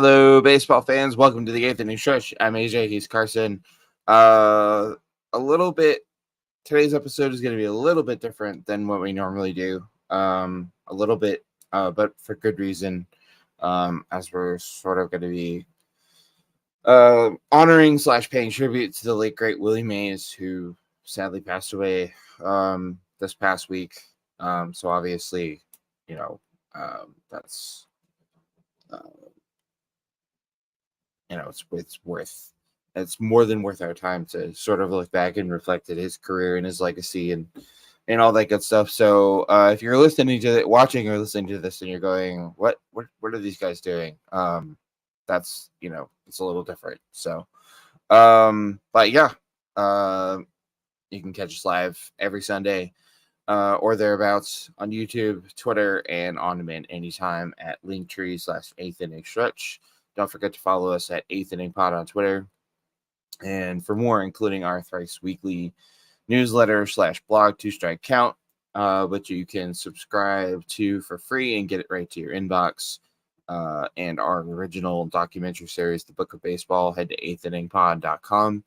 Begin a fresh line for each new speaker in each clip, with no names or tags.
Hello, baseball fans. Welcome to the eighth inning stretch. I'm AJ. He's Carson. A little bit. Today's episode is going to be a little bit different than what we normally do. A little bit, but for good reason. As we're sort of going to be honoring / paying tribute to the late great Willie Mays, who sadly passed away this past week. So obviously, that's. It's more than worth our time to sort of look back and reflect at his career and his legacy and all that good stuff. So if you're watching or listening to this and you're going, what are these guys doing? That's it's a little different. So but yeah, you can catch us live every Sunday or thereabouts on YouTube, Twitter, and on demand anytime at linktree/eighth inning stretch. Don't forget to follow us at 8th Inning Pod on Twitter. And for more, including our thrice weekly newsletter /blog, Two Strike Count, which you can subscribe to for free and get it right to your inbox. And our original documentary series, The Book of Baseball, head to 8thinningpod.com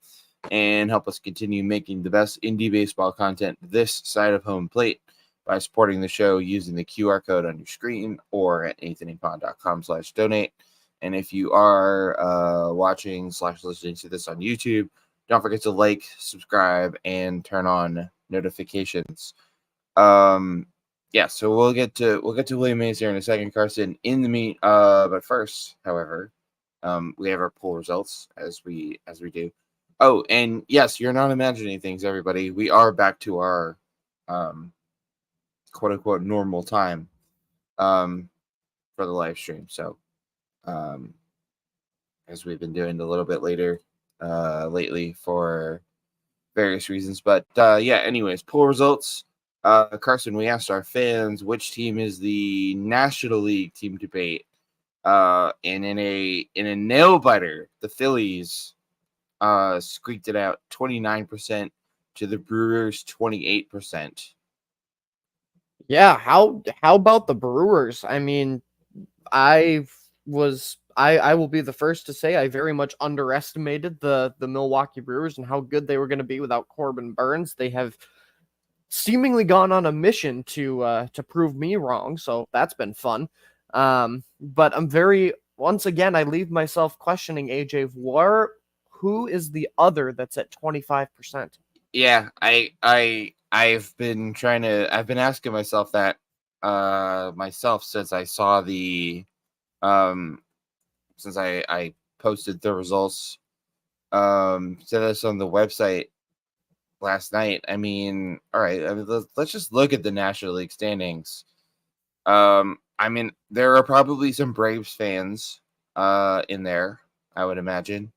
and help us continue making the best indie baseball content this side of home plate by supporting the show using the QR code on your screen or at 8thinningpod.com/donate. And if you are watching / listening to this on YouTube, don't forget to like, subscribe, and turn on notifications. So we'll get to Willie Mays here in a second, Carson. But first, however, we have our poll results as we do. Oh, and yes, you're not imagining things, everybody. We are back to our quote unquote normal time for the live stream. So as we've been doing a little bit later lately for various reasons. But anyways, poll results. Carson, we asked our fans which team is the National League team to beat. And in a nail biter, the Phillies squeaked it out 29% to the Brewers 28%.
Yeah, how about the Brewers? I mean, I will be the first to say I very much underestimated the Milwaukee Brewers and how good they were going to be without Corbin Burns. They have seemingly gone on a mission to prove me wrong, so that's been fun. But once again, I leave myself questioning, AJ, who is the other that's at 25%?
Yeah, I've been asking myself that myself since I saw since I posted the results to this on the website last night. I mean, all right, let's just look at the National League standings. I mean, there are probably some Braves fans in there, I would imagine.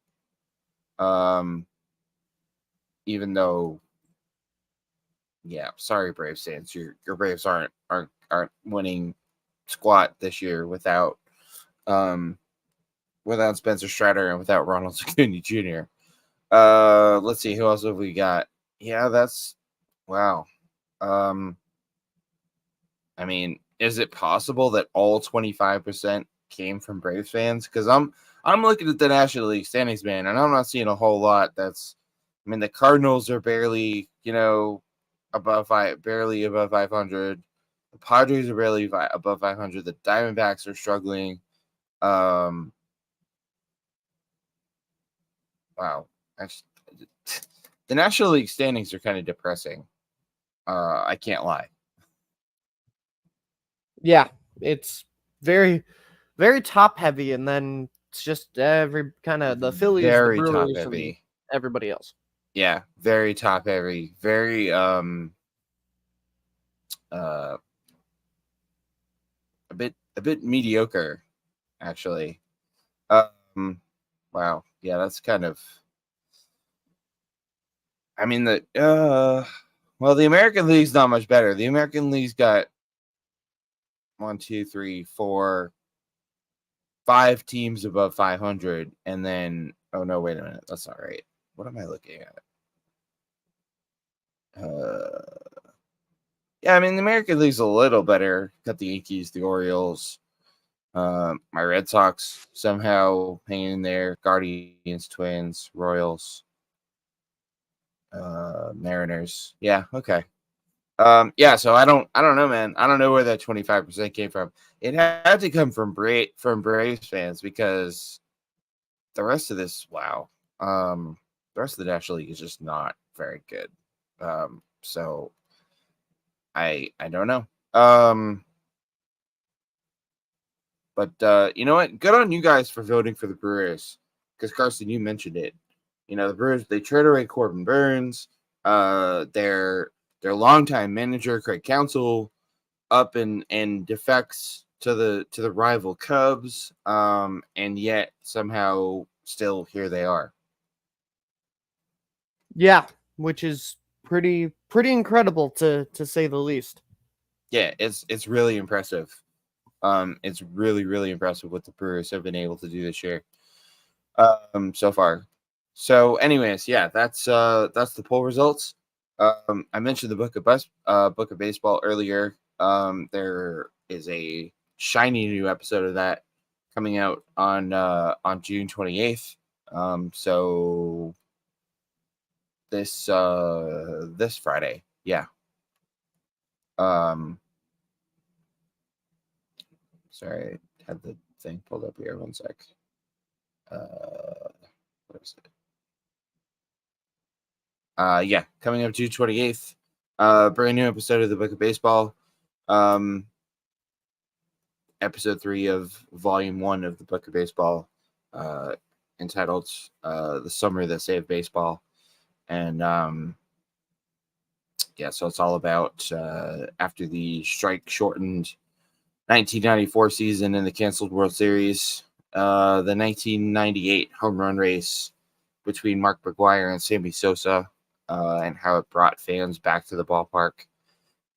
Even though, yeah, sorry, Braves fans, your Braves aren't winning squat this year without Spencer Strider and without Ronald Acuna Jr. Let's see, who else have we got? Yeah, that's wow. I mean, is it possible that all 25% came from Braves fans? Because I'm looking at the National League standings, man, and I'm not seeing a whole lot. I mean, the Cardinals are barely, above 500. The Padres are barely above 500. The Diamondbacks are struggling. Wow, actually, the National League standings are kind of depressing. I can't lie.
Yeah, it's very, very top heavy, and then it's just every kind of the Phillies,
very
the Brewers,
top heavy,
and everybody else.
Yeah, very top heavy, very a bit mediocre, actually. Wow, yeah, that's kind of. I mean the American League's not much better. The American League's got 1, 2, 3, 4, 5 teams above 500, and then wait a minute, that's not right. What am I looking at? Yeah, I mean the American League's a little better. Got the Yankees, the Orioles, My Red Sox somehow hanging in there. Guardians, Twins, Royals, Mariners. Yeah, okay. Yeah, so I don't know, man. I don't know where that 25% came from. It had to come from Braves fans because the rest of this, wow. The rest of the National League is just not very good. So I don't know. But you know what? Good on you guys for voting for the Brewers. Because Carson, you mentioned it. You know, the Brewers, they traded away Corbin Burns. Their longtime manager, Craig Counsell, up and defects to the rival Cubs. And yet somehow still here they are.
Yeah, which is pretty incredible to say the least.
Yeah, it's really impressive. It's really impressive what the Brewers have been able to do this year. So far. So, anyways, yeah, that's the poll results. I mentioned the Book of Baseball earlier. There is a shiny new episode of that coming out on June 28th. So this Friday, yeah. Sorry, I had the thing pulled up here. One sec. What is it? Yeah, coming up June 28th. Brand new episode of the Book of Baseball. Episode 3 of Volume 1 of the Book of Baseball, entitled The Summer That Saved Baseball. And yeah, so it's all about after the strike shortened 1994 season and the canceled World Series, the 1998 home run race between Mark McGwire and Sammy Sosa, and how it brought fans back to the ballpark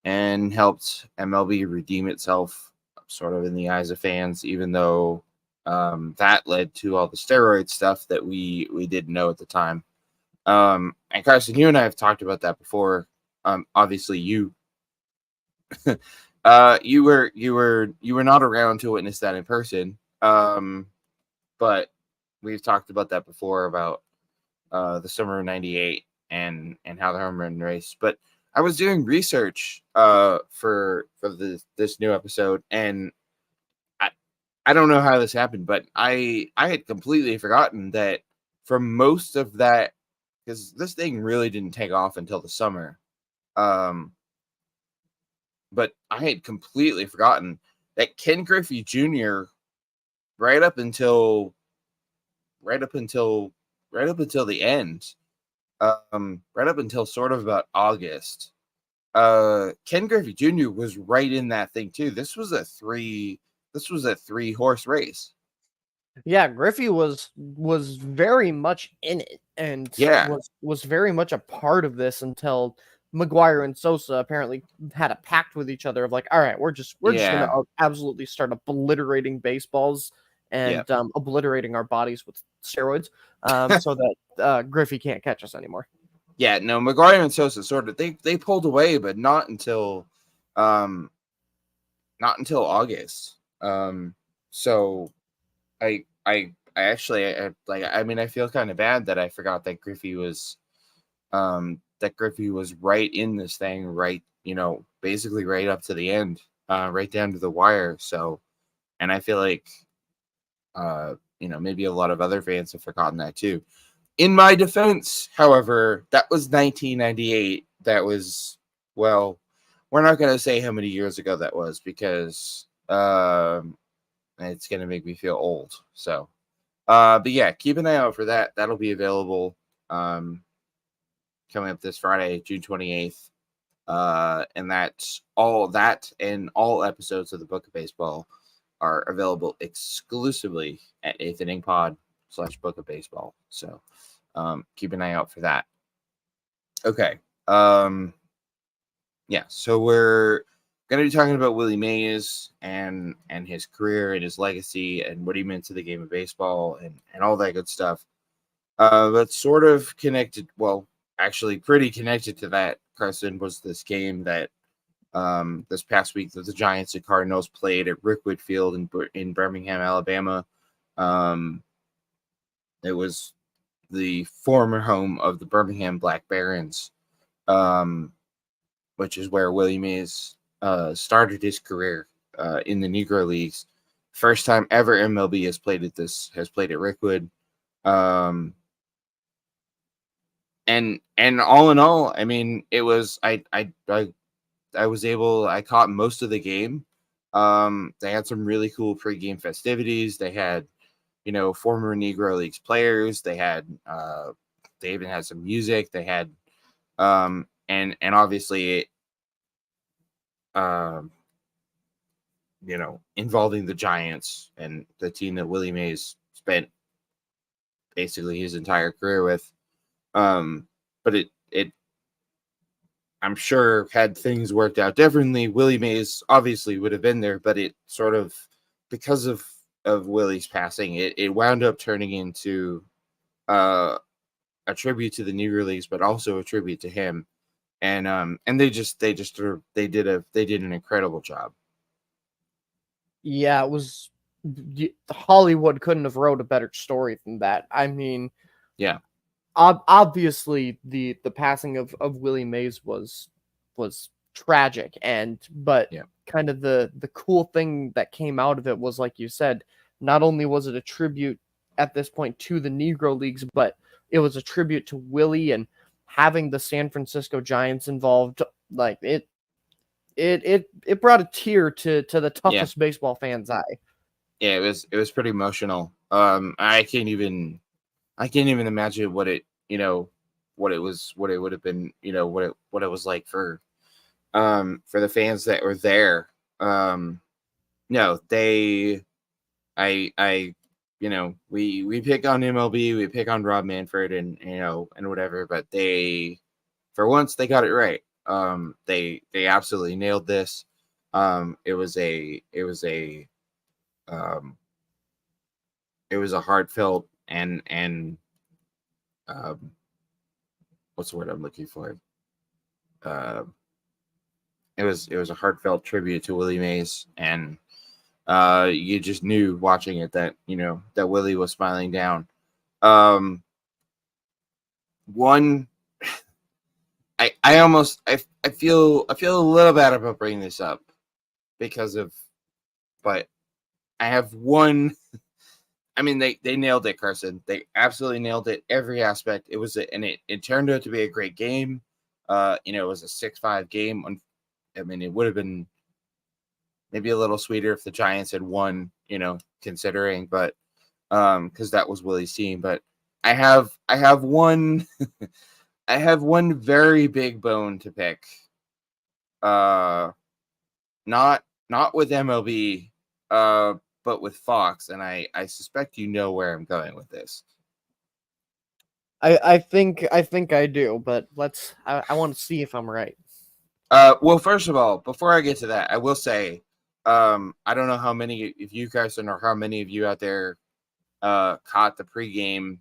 and helped MLB redeem itself sort of in the eyes of fans, even though that led to all the steroid stuff that we didn't know at the time. And Carson, you and I have talked about that before. Obviously you you were not around to witness that in person. But we've talked about that before about the summer of '98 and how the home run race. But I was doing research for this new episode, and I don't know how this happened, but I had completely forgotten that for most of that, because this thing really didn't take off until the summer. But I had completely forgotten that Ken Griffey Jr. right up until right up until the end, right up until sort of about August, Ken Griffey Jr. was right in that thing too. This was a three horse race.
Yeah, Griffey was very much in it and
Yeah,
was very much a part of this until McGwire and Sosa apparently had a pact with each other of like, all right, we're just gonna
yeah,
absolutely start obliterating baseballs
yeah,
and obliterating our bodies with steroids, so that Griffey can't catch us anymore.
yeah. No, McGwire and Sosa sort of they pulled away, but not until August. So I actually I mean I feel kind of bad that I forgot that Griffey was right in this thing, right, basically right up to the end, right down to the wire. So, and I feel like maybe a lot of other fans have forgotten that too. In my defense, however, that was 1998. That was, well, we're not going to say how many years ago that was because it's going to make me feel old. So, but yeah, keep an eye out for that. That'll be available coming up this Friday, June 28th. And that's all episodes of the Book of Baseball are available exclusively at 8th Inning Pod /Book of Baseball. So keep an eye out for that. Okay. Yeah, so we're going to be talking about Willie Mays and his career and his legacy and what he meant to the game of baseball and all that good stuff. But sort of connected, well, actually pretty connected to that, Carson, was this game that This past week that the Giants and Cardinals played at Rickwood Field in Birmingham, Alabama. It was the former home of the Birmingham Black Barons, which is where Willie Mays started his career in the Negro Leagues. First time ever MLB has played at Rickwood. And all in all, I mean, it was I caught most of the game. They had some really cool pregame festivities. They had, former Negro Leagues players. They had they even had some music. They had and obviously involving the Giants and the team that Willie Mays spent basically his entire career with. But it I'm sure had things worked out differently, Willie Mays obviously would have been there, but it sort of, because of Willie's passing, it wound up turning into a tribute to the Negro Leagues, but also a tribute to him. And they did an incredible job.
Yeah, it was Hollywood couldn't have wrote a better story than that. I mean,
yeah.
Obviously the passing of Willie Mays was tragic, but kind of the cool thing that came out of it was, like you said, not only was it a tribute at this point to the Negro Leagues, but it was a tribute to Willie, and having the San Francisco Giants involved, like it brought a tear to the toughest baseball fan's eye.
Yeah, it was pretty emotional. I can't even imagine what it would have been, what it was like for the fans that were there. No, we pick on MLB, we pick on Rob Manfred and whatever, but for once they got it right. They absolutely nailed this. It was a heartfelt and what's the word I'm looking for? It was a heartfelt tribute to Willie Mays, and you just knew watching it that that Willie was smiling down. One, I feel a little bad about bringing this up but I have one. I mean, they nailed it, Carson. They absolutely nailed it, every aspect. It turned out to be a great game. It was a 6-5 game. I mean, it would have been maybe a little sweeter if the Giants had won, considering, but because that was Willie's team. But I have one I have one very big bone to pick. Not with MLB, but with Fox, and I suspect you know where I'm going with this.
I think I do, but I want to see if I'm right.
Well, first of all, before I get to that, I will say, I don't know how many of you, Carson, or how many of you out there caught the pregame,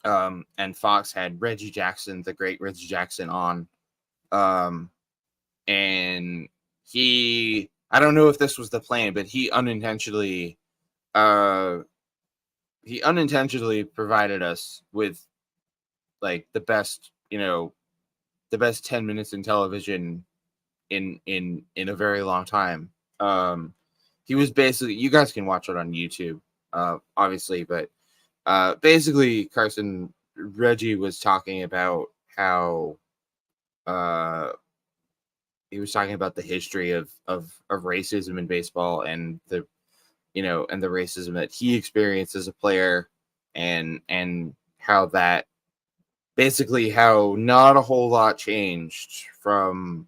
and Fox had Reggie Jackson, the great Reggie Jackson, on, and I don't know if this was the plan, but he unintentionally provided us with like the best 10 minutes in television in a very long time. He was basically, you guys can watch it on YouTube, obviously, but basically Carson, Reggie was talking about how he was talking about the history of racism in baseball, and the racism that he experienced as a player, and how that basically how not a whole lot changed from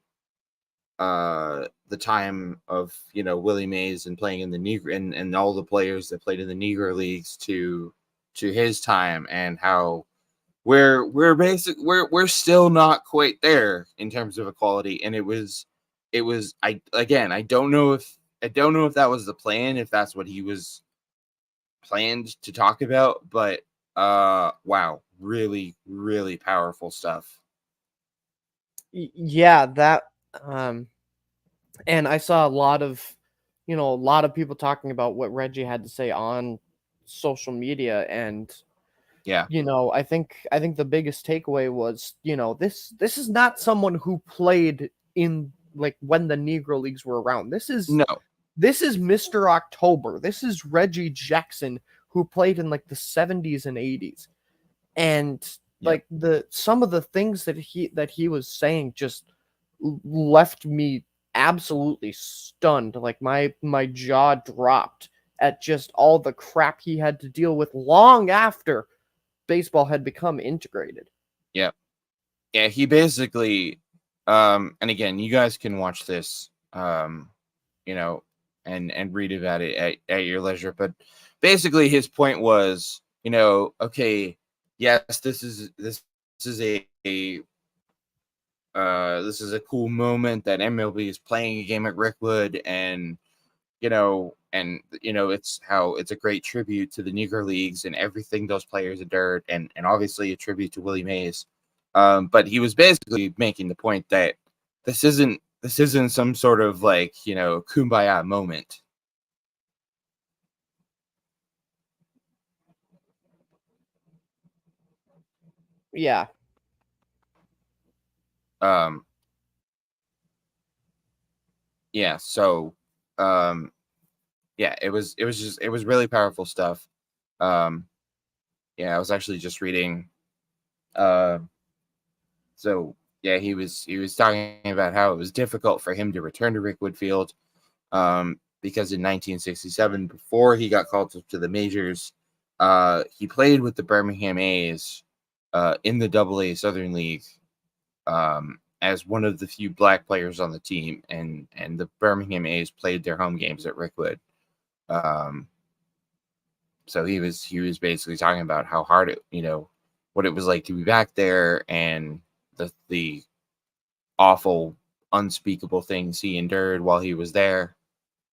the time of Willie Mays and playing in the Negro, and all the players that played in the Negro Leagues to his time, and how we're still not quite there in terms of equality. And it was I don't know if that was the plan, if that's what he was planned to talk about, but wow, really, really powerful stuff.
Yeah, that Um, and I saw a lot of people talking about what Reggie had to say on social media, and
Yeah.
I think the biggest takeaway was, this is not someone who played in like when the Negro Leagues were around.
No.
This is Mr. October. This is Reggie Jackson, who played in like the 70s and 80s. And
Yep.
like some of the things that he was saying just left me absolutely stunned. Like my jaw dropped at just all the crap he had to deal with long after baseball had become integrated.
Yep. Yeah, he basically and again, you guys can watch this you know, and read about it at your leisure, but basically his point was, okay, yes, this is this is a cool moment that MLB is playing a game at Rickwood, and it's a great tribute to the Negro Leagues and everything those players endured, and obviously a tribute to Willie Mays. But he was basically making the point that this isn't some sort of like, kumbaya moment.
Yeah.
Um, yeah, so um, yeah, it was really powerful stuff. Um, yeah, I was actually just reading. Uh, so yeah, he was talking about how it was difficult for him to return to Rickwood Field, because in 1967, before he got called to the majors, he played with the Birmingham A's in the Double-A Southern League, as one of the few black players on the team, and the Birmingham A's played their home games at Rickwood. Um, so he was basically talking about how hard what it was like to be back there, and the awful, unspeakable things he endured while he was there.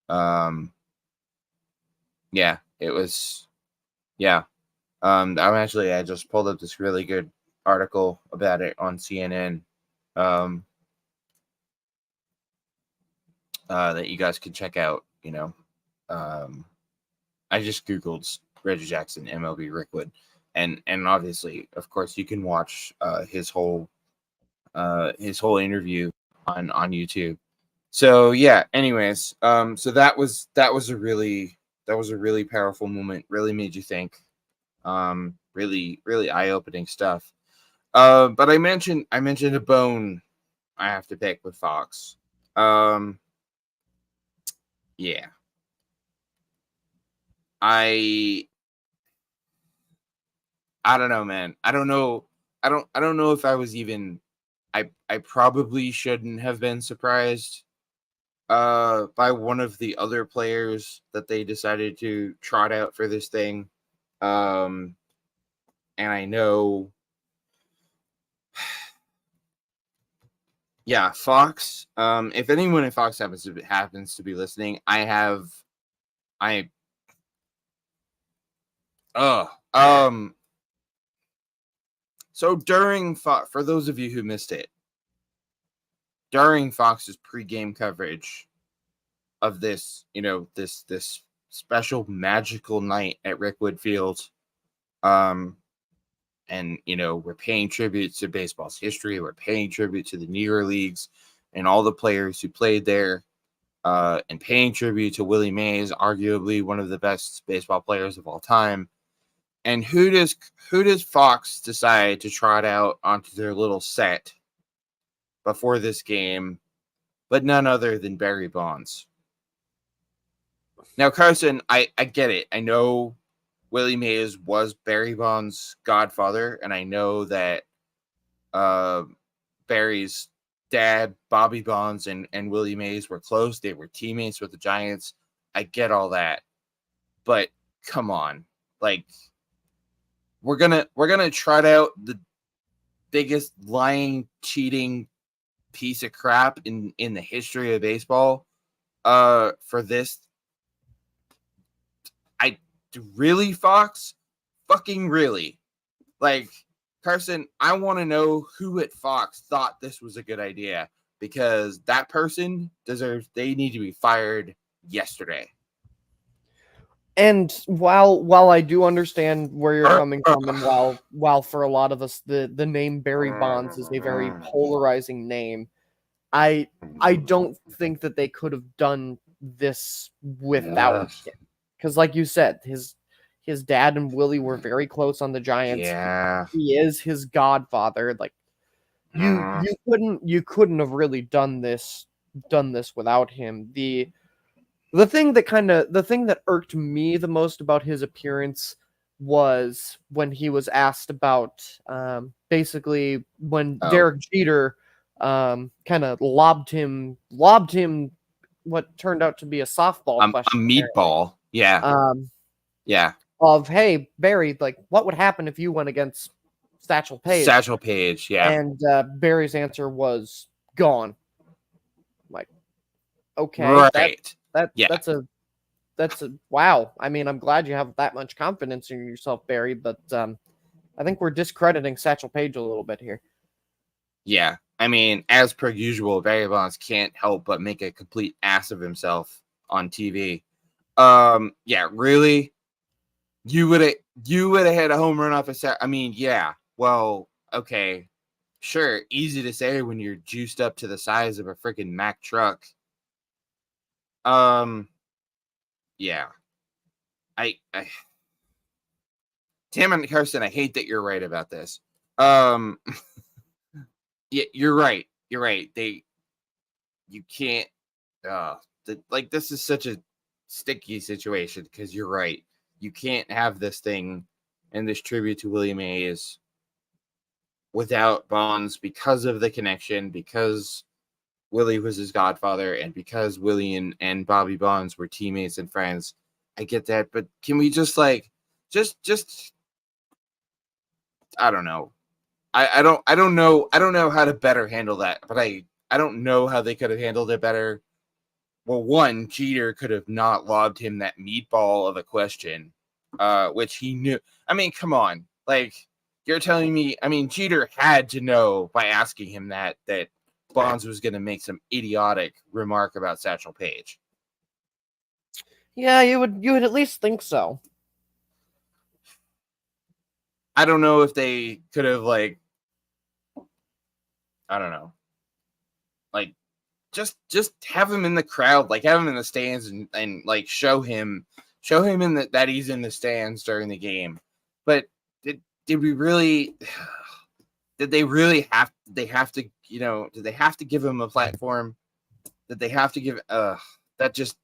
Yeah, it was. Yeah. I just pulled up this really good article about it on CNN. Um, that you guys could check out. Um, I just googled Reggie Jackson MLB Rickwood, and obviously, of course, you can watch his whole interview on YouTube. So yeah. Anyways, so that was a really powerful moment. Really made you think. Really really eye opening stuff. But I mentioned a bone I have to pick with Fox. Um, yeah. I I don't know, man. I don't know. I don't know if I was even. I probably shouldn't have been surprised by one of the other players that they decided to trot out for this thing. Um, and I know, yeah, Fox. If anyone in Fox happens to be listening, I uh um so during for those of you who missed it, during Fox's pregame coverage of this special magical night at Rickwood Field, um and we're paying tribute to baseball's history, we're paying tribute to the Negro Leagues and all the players who played there, and paying tribute to Willie Mays, arguably one of the best baseball players of all time. And who does Fox decide to trot out onto their little set before this game, but none other than Barry Bonds? Now, Carson, I get it. I know Willie Mays was Barry Bonds' godfather, and I know that uh, Barry's dad, Bobby Bonds, and Willie Mays were close. They were teammates with the Giants. I get all that, but come on, like we're gonna trot out the biggest lying, cheating piece of crap in the history of baseball for this. I Really, Fox, fucking really. Like, Carson, I want to know who at Fox thought this was a good idea. because that person they need to be fired yesterday.
And while I do understand where you're coming from, and while for a lot of us the name Barry Bonds is a very polarizing name, I don't think that they could have done this without him. Because like you said, his dad and Willie were very close on the Giants.
Yeah.
He is his godfather. Like you couldn't have really done this without him. The thing that irked me the most about his appearance was when he was asked about basically when Derek Jeter kind of lobbed him what turned out to be a softball question.
A meatball. Yeah. Yeah.
Of, hey, Barry, like, what would happen if you went against Satchel Paige?
Satchel Paige, yeah.
And Barry's answer was gone. Like, okay,
right.
that's a wow. I mean, I'm glad you have that much confidence in yourself, Barry, but I think we're discrediting Satchel Paige a little bit here.
Yeah. I mean, as per usual, Barry Bonds can't help but make a complete ass of himself on TV. Yeah, really? You would have had a home run off a set. I mean, yeah. Well, okay. Sure, easy to say when you're juiced up to the size of a freaking Mack truck. Yeah. Tim and Carson, I hate that you're right about this. Yeah, you're right. You're right. You can't. Like, this is such a sticky situation because you're right. You can't have this thing and this tribute to Willie Mays without Bonds because of the connection, because Willie was his godfather, and because Willie and Bobby Bonds were teammates and friends. I get that, but can we just just I don't know. I don't know how to better handle that, but I don't know how they could have handled it better. Well, one, Jeter could have not lobbed him that meatball of a question, which he knew. I mean, come on. Like, you're telling me, I mean, Jeter had to know by asking him that Bonds was going to make some idiotic remark about Satchel Paige.
Yeah, you would at least think so.
I don't know if they could have, like, I don't know. Like, just have him in the crowd, like have him in the stands and like show him in that he's in the stands during the game. But did we really did they have to, you know, did they have to give him a platform? Did they have to give that just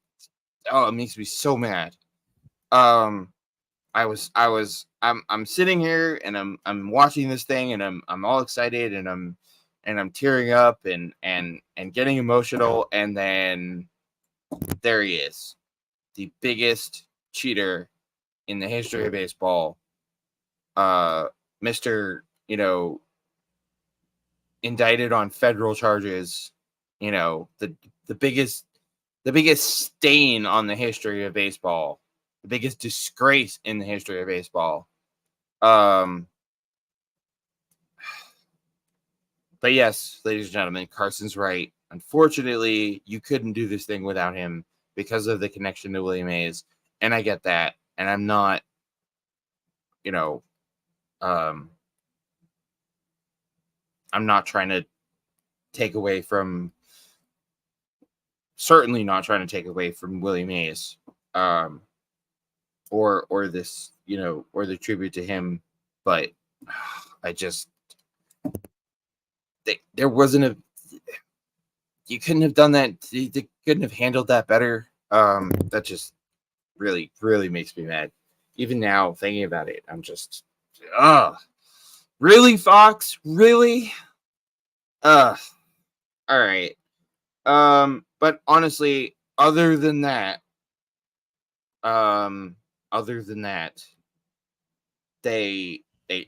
it makes me so mad. I'm sitting here and I'm watching this thing and I'm all excited and I'm tearing up and getting emotional, and then there he is, the biggest cheater in the history of baseball, Mr. You know, indicted on federal charges, you know, the biggest stain on the history of baseball, the biggest disgrace in the history of baseball. But yes, ladies and gentlemen, Carson's right. Unfortunately, you couldn't do this thing without him because of the connection to Willie Mays. And I get that. And I'm not, you know, I'm not trying to take away from, certainly not trying to take away from Willie Mays, or this, you know, or the tribute to him. But I just, there wasn't a, you couldn't have done that. They couldn't have handled that better. That just really, really makes me mad. Even now, thinking about it, I'm just, really, Fox? Really? All right. But honestly, other than that, they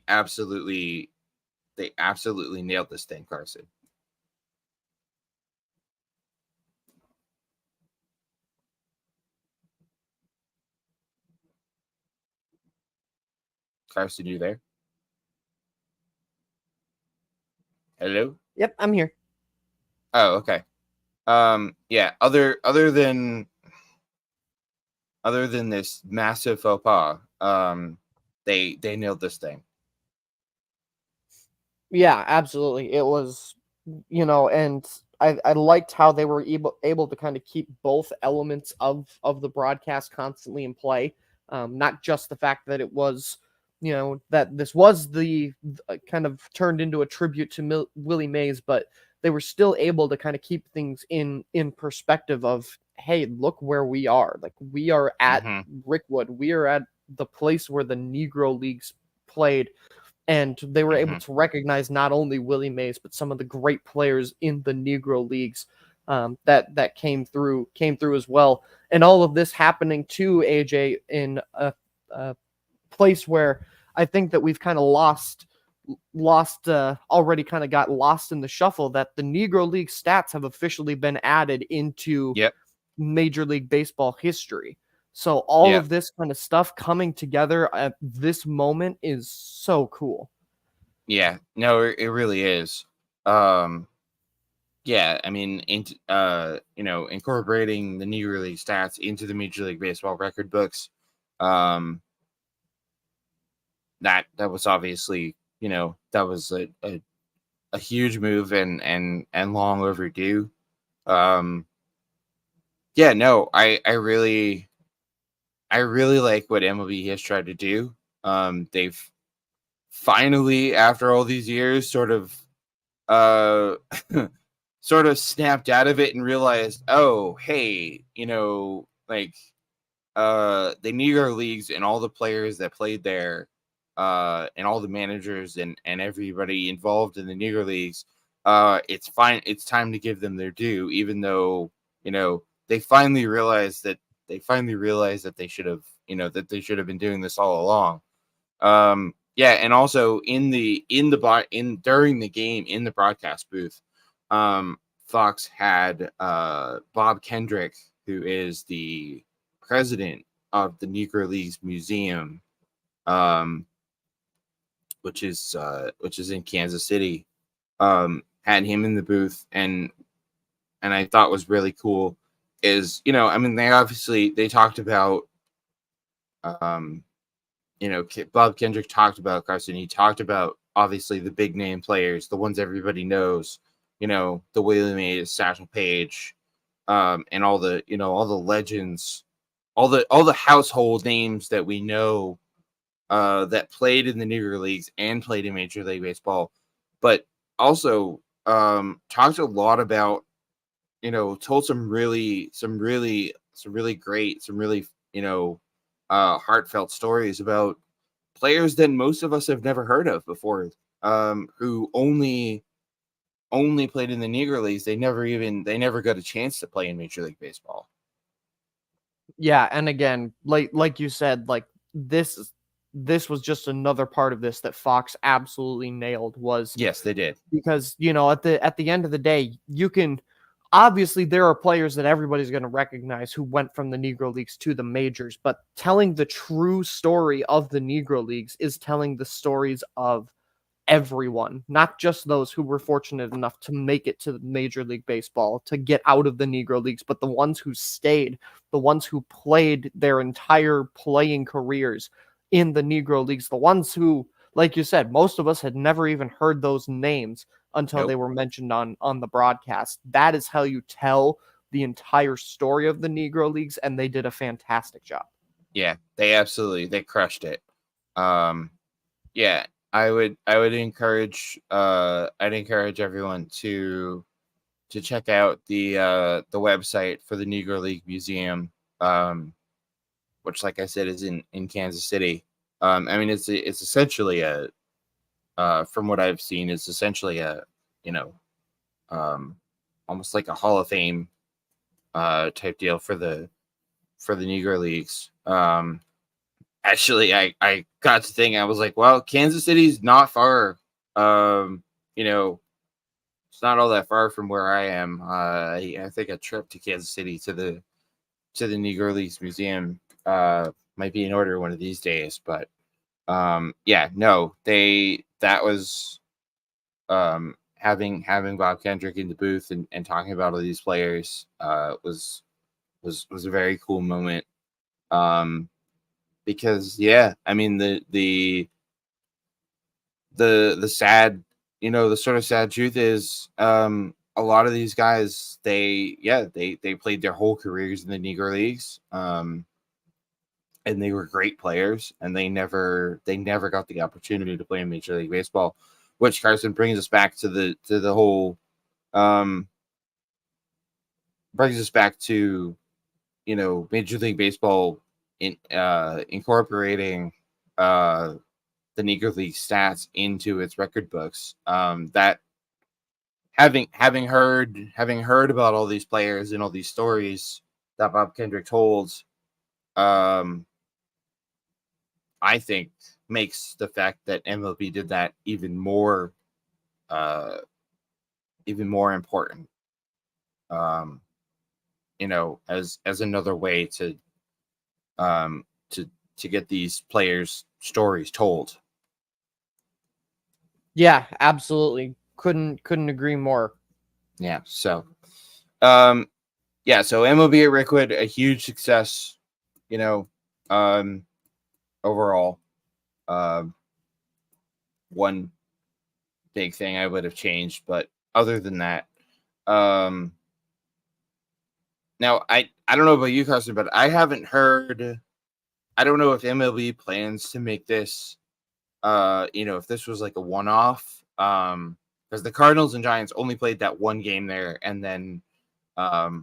absolutely nailed this thing, Carson. Carson, you there? Hello?
Yep, I'm here.
Oh, okay. Yeah. Other than this massive faux pas, they nailed this thing.
Yeah, absolutely. It was, and I liked how they were able to kind of keep both elements of the broadcast constantly in play. Not just the fact that it was, that this was the kind of turned into a tribute to Willie Mays, but they were still able to kind of keep things in perspective of, hey, look where we are. Like, we are at
Mm-hmm.
Rickwood. We are at the place where the Negro Leagues played, and they were able
Mm-hmm.
to recognize not only Willie Mays but some of the great players in the Negro Leagues, that came through as well. And all of this happening to AJ in a place where I think that we've kind of already kind of got lost in the shuffle, that the Negro League stats have officially been added into
Yep.
Major League Baseball history. So all
Yep.
of this kind of stuff coming together at this moment is so cool.
Yeah. No, it really is. Um, yeah. I mean, incorporating the Negro League stats into the Major League Baseball record books, um, that was obviously, that was a huge move and long overdue. Um, yeah. No, I really like what MLB has tried to do. They've finally, after all these years, uh sort of snapped out of it and realized, oh, hey, like the Negro Leagues and all the players that played there, and all the managers and everybody involved in the Negro Leagues, it's fine. It's time to give them their due, even though, they finally realized that that they should have been doing this all along. Yeah, and also in during the game in the broadcast booth, Fox had Bob Kendrick, who is the president of the Negro Leagues Museum, um, which is in Kansas City. Had him in the booth, and I thought was really cool is, I mean, they talked about, um Bob Kendrick talked about Carson. He talked about obviously the big name players, the ones everybody knows, the Willie Mays, Satchel Paige, and all the legends, all the household names that we know, that played in the Negro Leagues and played in Major League Baseball, but also, talked a lot about, told some really great, some really, heartfelt stories about players that most of us have never heard of before, who only played in the Negro Leagues. They never got a chance to play in Major League Baseball.
Yeah, and again, like you said, like this was just another part of this that Fox absolutely nailed, was
Yes, they did.
because, at the end of the day, you can obviously, there are players that everybody's going to recognize who went from the Negro Leagues to the majors, but telling the true story of the Negro Leagues is telling the stories of everyone, not just those who were fortunate enough to make it to Major League Baseball, to get out of the Negro Leagues, but the ones who stayed, the ones who played their entire playing careers in the Negro Leagues, the ones who, like you said, most of us had never even heard those names until they
Nope.
were mentioned on the broadcast. That is how you tell the entire story of the Negro Leagues, and they did a fantastic job.
Yeah, they crushed it. Um, yeah, I'd encourage everyone to check out the website for the Negro League Museum, which, like I said, is in Kansas City. I mean, it's essentially from what I've seen, it's essentially you know um, almost like a Hall of Fame type deal for the Negro Leagues. Actually, I got to think, I was like, well, Kansas City's not far. Um, you know, it's not all that far from where I am. I think a trip to Kansas City to the Negro Leagues Museum might be in order one of these days. But yeah, no, they that was having Bob Kendrick in the booth and talking about all these players was a very cool moment. Because I mean the sad, the sort of sad truth is a lot of these guys, they played their whole careers in the Negro Leagues. And they were great players, and they never got the opportunity to play in Major League Baseball, which, Carson, brings us back to the whole brings us back to Major League Baseball incorporating the Negro League stats into its record books. That having heard about all these players and all these stories that Bob Kendrick told, I think makes the fact that MLB did that even more important. As another way to get these players' stories told.
Yeah, absolutely. Couldn't agree more.
Yeah. So, so MLB at Rickwood, a huge success. Overall, one big thing I would have changed, but other than that, now I don't know about you, Carson, but I haven't heard. I don't know if MLB plans to make this, if this was like a one-off, because the Cardinals and Giants only played that one game there, and then, I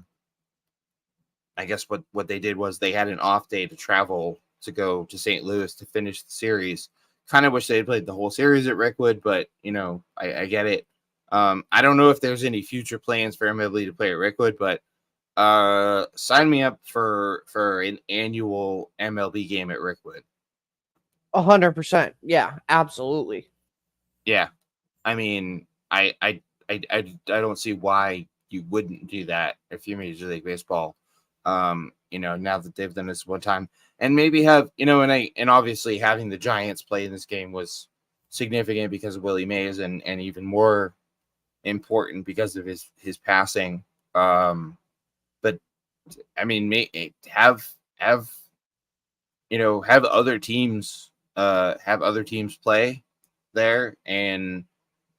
guess what they did was they had an off day to travel to go to St. Louis to finish the series. Kind of wish they had played the whole series at Rickwood, but I get it. I don't know if there's any future plans for MLB to play at Rickwood, but sign me up for an annual MLB game at Rickwood.
100%. Yeah, absolutely.
Yeah, I mean, I don't see why you wouldn't do that if you're Major League Baseball. Now that they've done this one time, and maybe have and obviously having the Giants play in this game was significant because of Willie Mays, and even more important because of his passing. But I mean, have other teams play there. And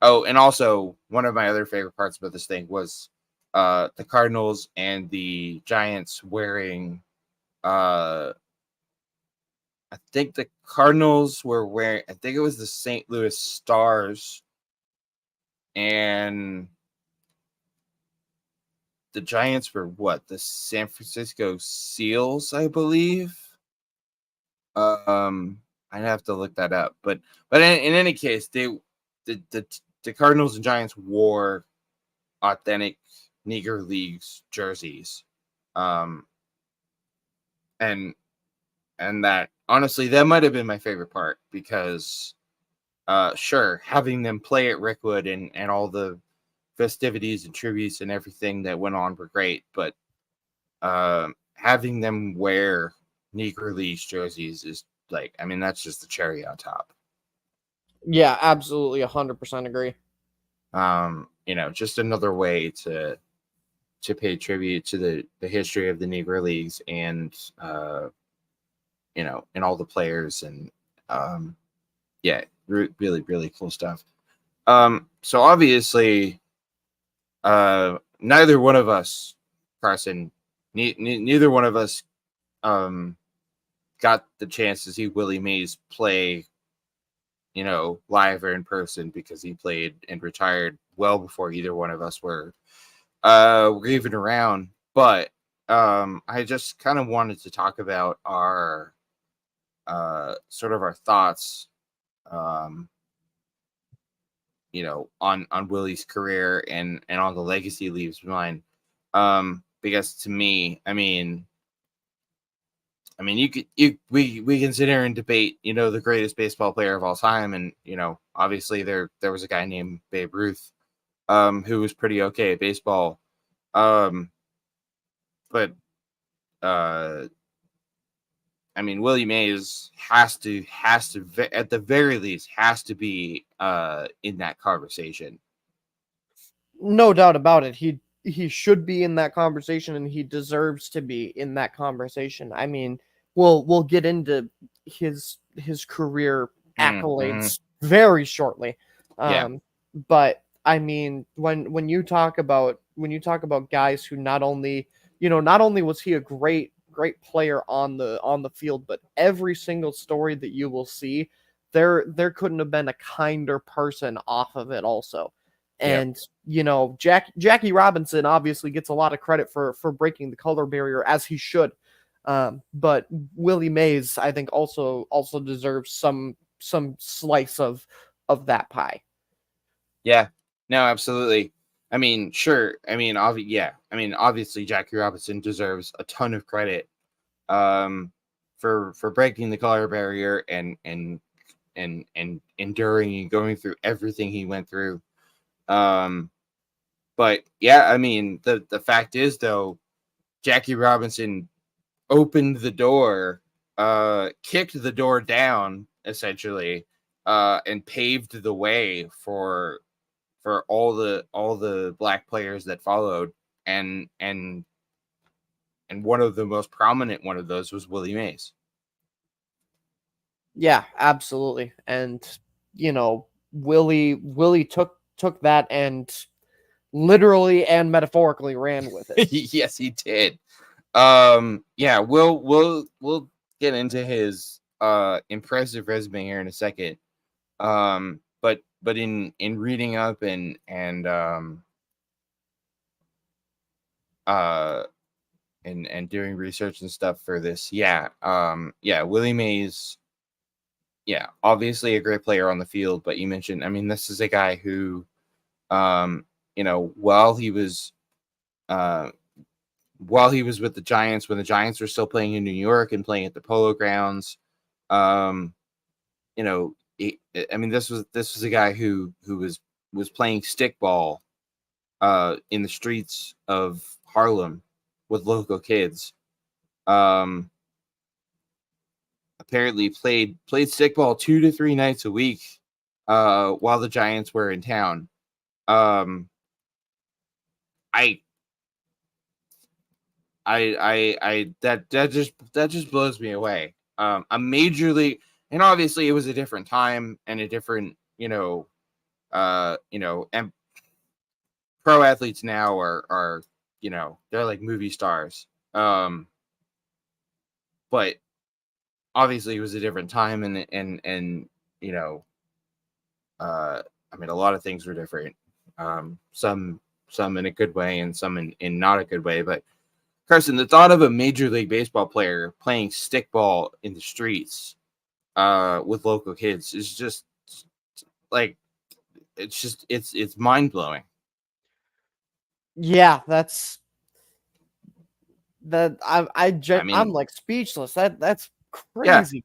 also one of my other favorite parts about this thing was the Cardinals and the Giants wearing I think the Cardinals were wearing, I think it was the St. Louis Stars, and the Giants were what? The San Francisco Seals, I believe. I'd have to look that up, but in any case, the Cardinals and Giants wore authentic Negro Leagues jerseys, and that honestly, that might have been my favorite part because, sure, having them play at Rickwood and all the festivities and tributes and everything that went on were great, but having them wear Negro Leagues jerseys is like, I mean, that's just the cherry on top.
Yeah, absolutely, 100% agree.
Just another way to pay tribute to the history of the Negro Leagues and and all the players, and really, really cool stuff. So obviously, neither one of us, Carson, neither one of us got the chance to see Willie Mays play, live or in person, because he played and retired well before either one of us were even around. But I just kind of wanted to talk about our sort of our thoughts, on Willie's career and on the legacy he leaves behind. Because to me, I mean, we can sit here and debate, the greatest baseball player of all time, and obviously there was a guy named Babe Ruth, who was pretty okay at baseball, but I mean, Willie Mays has to at the very least has to be in that conversation.
No doubt about it. He should be in that conversation, and he deserves to be in that conversation. I mean, we'll get into his career
Mm-hmm.
accolades very shortly.
Yeah.
But I mean, when you talk about guys who not only, not only was he a great player on the field, but every single story that you will see, there couldn't have been a kinder person off of it also.
Yep.
And Jackie Robinson obviously gets a lot of credit for breaking the color barrier, as he should. But Willie Mays, I think, also deserves some slice of that pie.
Yeah. No, absolutely. I mean, sure. I mean, yeah. I mean, obviously, Jackie Robinson deserves a ton of credit um, for breaking the color barrier and enduring and going through everything he went through. Um, but yeah, I mean, the fact is though, Jackie Robinson opened the door, kicked the door down essentially, and paved the way for all the black players that followed, and one of the most prominent one of those was Willie Mays.
Yeah, absolutely. And Willie took that and literally and metaphorically ran with it.
Yes, he did. Yeah, we'll get into his impressive resume here in a second. But in reading up uh and doing research and stuff for this, yeah, Willie Mays, yeah, obviously a great player on the field, but you mentioned, I mean, this is a guy who, um, while he was uh with the Giants, when the Giants were still playing in New York and playing at the Polo Grounds, um, I mean, this was a guy who was playing stickball in the streets of Harlem with local kids. Um, Apparently played stickball 2 to 3 nights a week while the Giants were in town. Um, I that just blows me away. A major league, and obviously it was a different time and a different, and pro athletes now are they're like movie stars. But obviously it was a different time, and you know, I mean, a lot of things were different. Some in a good way and some in not a good way. But Carson, the thought of a major league baseball player playing stickball in the streets with local kids is just like, it's mind blowing.
Yeah,
I
I'm
mean,
like speechless. That's
yeah.
crazy.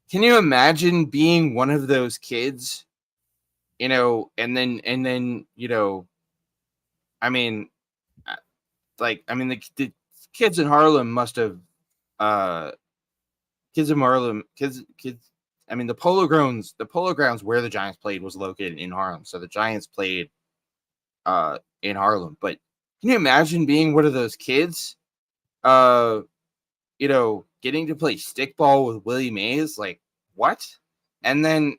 Can you imagine being one of those kids? And then I mean, uh, I mean, the kids in Harlem must have uh kids in Harlem kids. I mean, the polo grounds where the Giants played was located in Harlem, so the Giants played in Harlem. But can you imagine being one of those kids? Uh, getting to play stickball with Willie Mays, like what? And then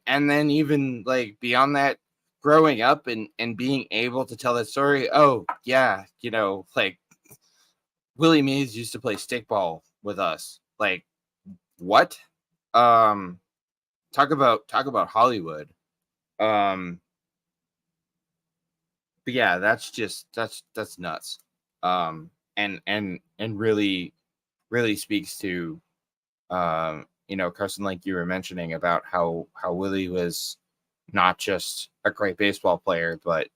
even like beyond that, growing up and being able to tell that story. Oh yeah, like Willie Mays used to play stickball with us. Like what? Um, talk about Hollywood. Um, but yeah, that's nuts. And really speaks to Carson, like you were mentioning about how Willie was not just a great baseball player, but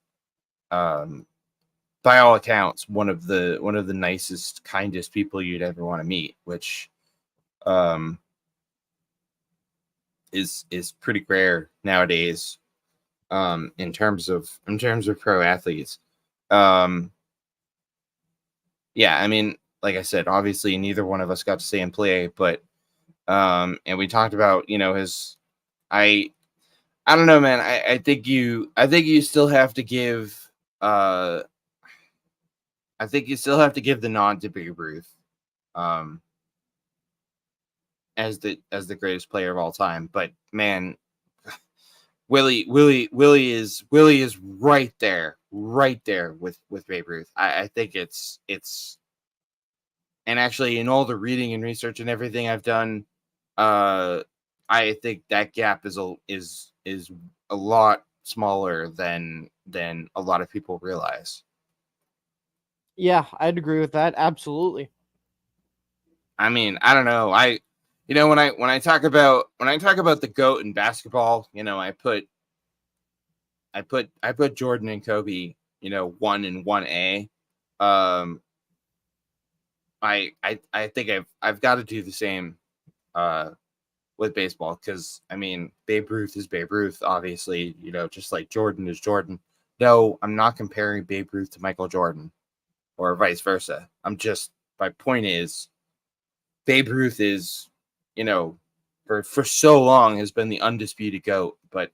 um, by all accounts, one of the nicest, kindest people you'd ever want to meet, which um, is pretty rare nowadays. In terms of pro athletes, um, yeah, I mean, like I said, obviously neither one of us got to see him play, but and we talked about his. I I don't know, man. I think you still have to give uh, I think you still have to give the nod to Babe Ruth, um, as the greatest player of all time. But man, Willie is right there with Babe Ruth. I think it's and actually in all the reading and research and everything I've done, I think that gap is a lot smaller than a lot of people realize.
Yeah, I'd agree with that. Absolutely.
I mean, I don't know. When I talk about the GOAT in basketball, I put Jordan and Kobe, 1 and 1A. Um, I think I've got to do the same with baseball, because I mean, Babe Ruth is Babe Ruth, obviously, just like Jordan is Jordan. No, I'm not comparing Babe Ruth to Michael Jordan or vice versa. My point is, Babe Ruth is, for so long has been the undisputed GOAT, but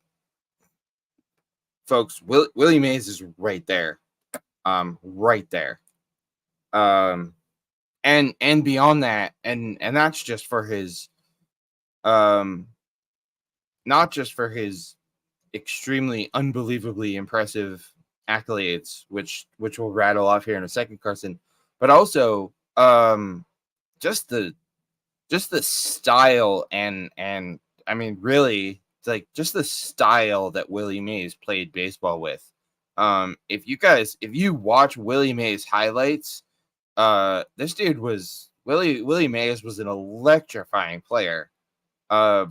folks, Willie Mays is right there, right there, and beyond that, and that's just for his, not just for his extremely unbelievably impressive accolades, which we'll rattle off here in a second, Carson, but also just the style, and I mean, really, it's like just the style that Willie Mays played baseball with. If you watch Willie Mays highlights, this dude was Willie Mays was an electrifying player. A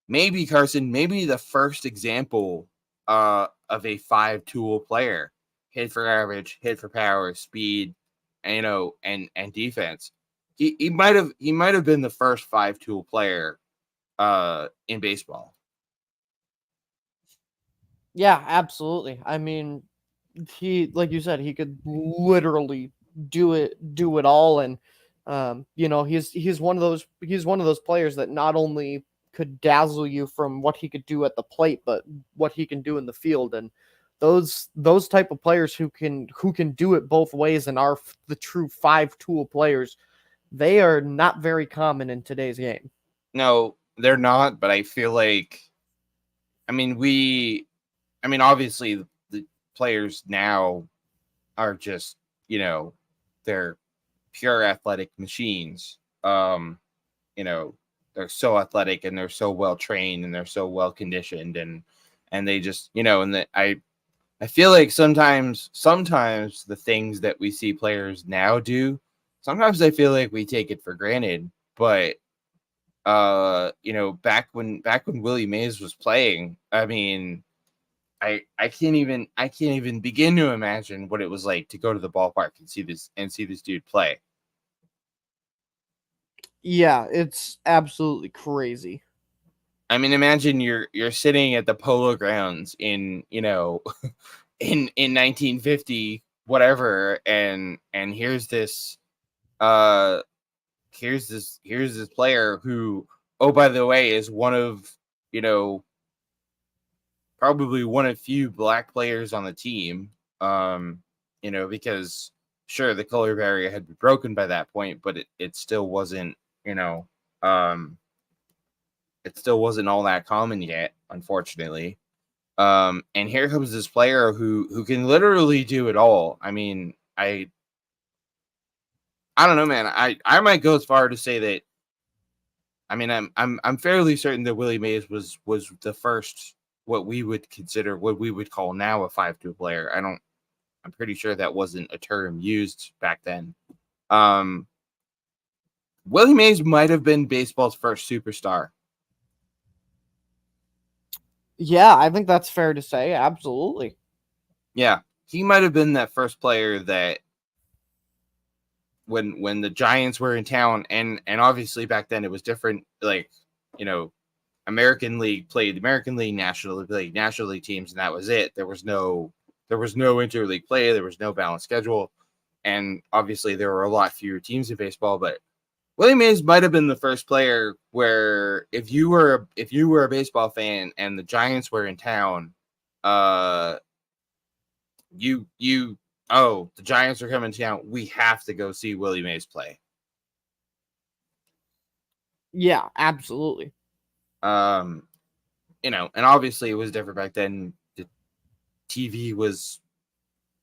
maybe Carson, maybe the first example of a 5-tool player: hit for average, hit for power, speed, and, and defense. He might have been the first 5-tool player in baseball.
Yeah, absolutely. I mean, he, like you said, he could literally do it all, and he's one of those players that not only could dazzle you from what he could do at the plate, but what he can do in the field. And those type of players who can do it both ways and are the true 5-tool players, they are not very common in today's game.
No, they're not, but I feel like, obviously the players now are just, they're pure athletic machines. They're so athletic, and they're so well trained, and they're so well conditioned, and they just, and that I feel like sometimes the things that we see players now do, sometimes I feel like we take it for granted. But back when Willie Mays was playing, I mean, I can't even begin to imagine what it was like to go to the ballpark and see this dude play.
Yeah, it's absolutely crazy.
I mean, imagine you're sitting at the Polo Grounds in in 1950 whatever, and here's this player who, oh, by the way, is one of, probably one of few black players on the team, because sure, the color barrier had been broken by that point, but it still wasn't, it still wasn't all that common yet, unfortunately. And here comes this player who can literally do it all. I mean, I don't know, man. I might go as far to say that, I mean, I'm fairly certain that Willie Mays was the first, what we would call now a 5-tool player. I'm pretty sure that wasn't a term used back then. Willie Mays might have been baseball's first superstar.
Yeah, I think that's fair to say. Absolutely.
Yeah, he might have been that first player that, when the Giants were in town, and obviously back then it was different. Like, American League played American League, National League played National League teams, and that was it. There was no interleague play. There was no balanced schedule, and obviously there were a lot fewer teams in baseball. But Willie Mays might have been the first player where, if you were a baseball fan and the Giants were in town, oh, the Giants are coming to town. We have to go see Willie Mays play.
Yeah, absolutely.
And obviously it was different back then. The TV was,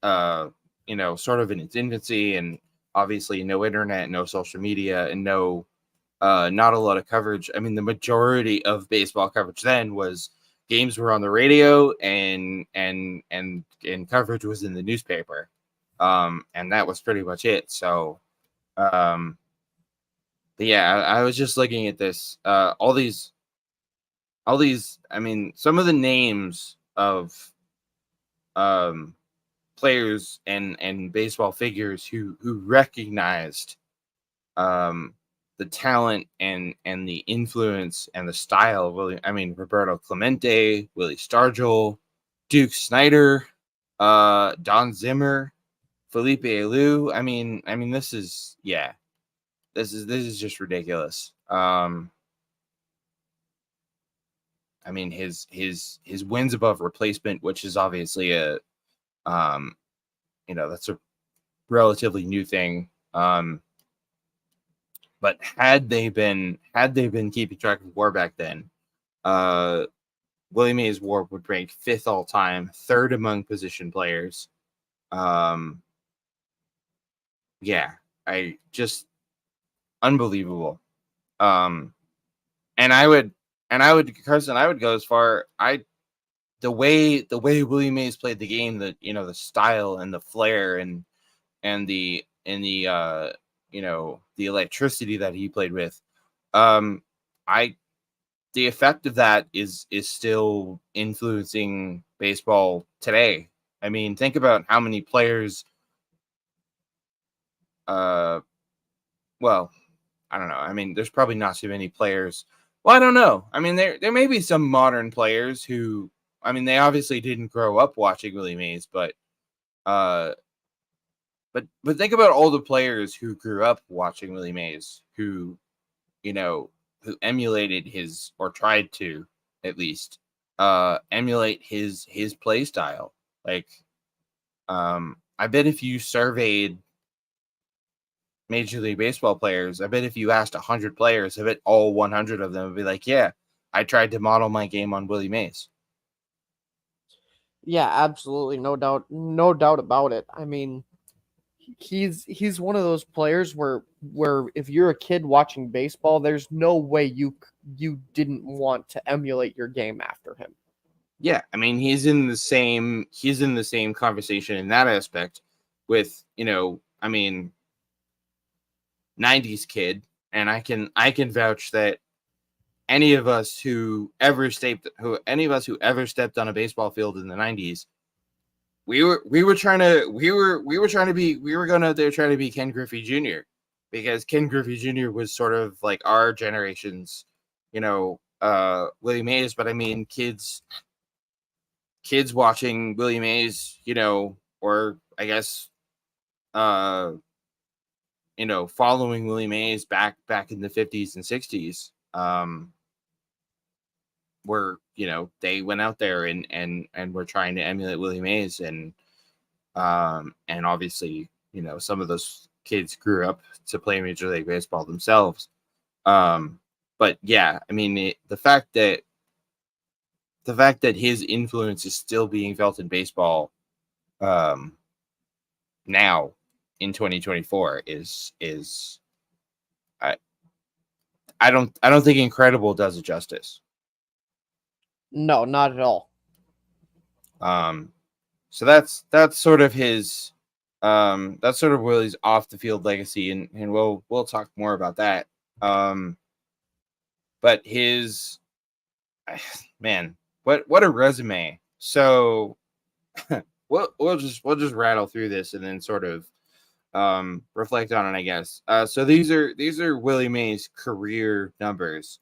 sort of in its infancy, and obviously no internet, no social media, and no, not a lot of coverage. I mean, the majority of baseball coverage then was games were on the radio, and coverage was in the newspaper, and that was pretty much it. So, but yeah, I was just looking at this, all these. I mean, some of the names of um players and baseball figures who recognized um the talent and the influence and the style of Roberto Clemente, Willie Stargell, Duke Snyder, Don Zimmer, Felipe Alou. This is, yeah, this is just ridiculous. His wins above replacement, which is obviously a, that's a relatively new thing. But had they been keeping track of WAR back then, Willie Mays' WAR would rank 5th all time, 3rd among position players. Yeah, I just unbelievable. And I would Carson, I would go as far, the way Willie Mays played the game, the style and the flair and the the electricity that he played with, I the effect of that is still influencing baseball today. I mean, think about how many players, well, I don't know. I mean, there's probably not too many players. Well, I don't know. I mean, there may be some modern players who, they obviously didn't grow up watching Willie Mays, but uh but think about all the players who grew up watching Willie Mays, who emulated his, or tried to at least emulate his play style. Like, I bet if you surveyed Major League Baseball players, I bet if you asked 100 players, I bet all 100 of them would be like, yeah, I tried to model my game on Willie Mays.
Yeah, absolutely. No doubt about it. I mean, he's one of those players where if you're a kid watching baseball, there's no way you didn't want to emulate your game after him.
Yeah, I mean, he's in the same conversation in that aspect with, 90s kid, and I can vouch that any of us who ever stepped on a baseball field in the 90s, we were going out there trying to be Ken Griffey Jr., because Ken Griffey Jr. was sort of like our generation's, Willie Mays. But I mean, kids watching Willie Mays, or I guess, following Willie Mays back in the 50s and 60s, where, they went out there and were trying to emulate Willie Mays, and obviously, some of those kids grew up to play Major League Baseball themselves. But yeah, I mean, the fact that his influence is still being felt in baseball, now in 2024 is I don't think incredible does it justice.
No, not at all.
So that's sort of his, that's sort of Willie's off the field legacy, and we'll talk more about that. But his, man, what a resume. So we'll just rattle through this and then sort of reflect on it, I guess. So these are Willie Mays' career numbers.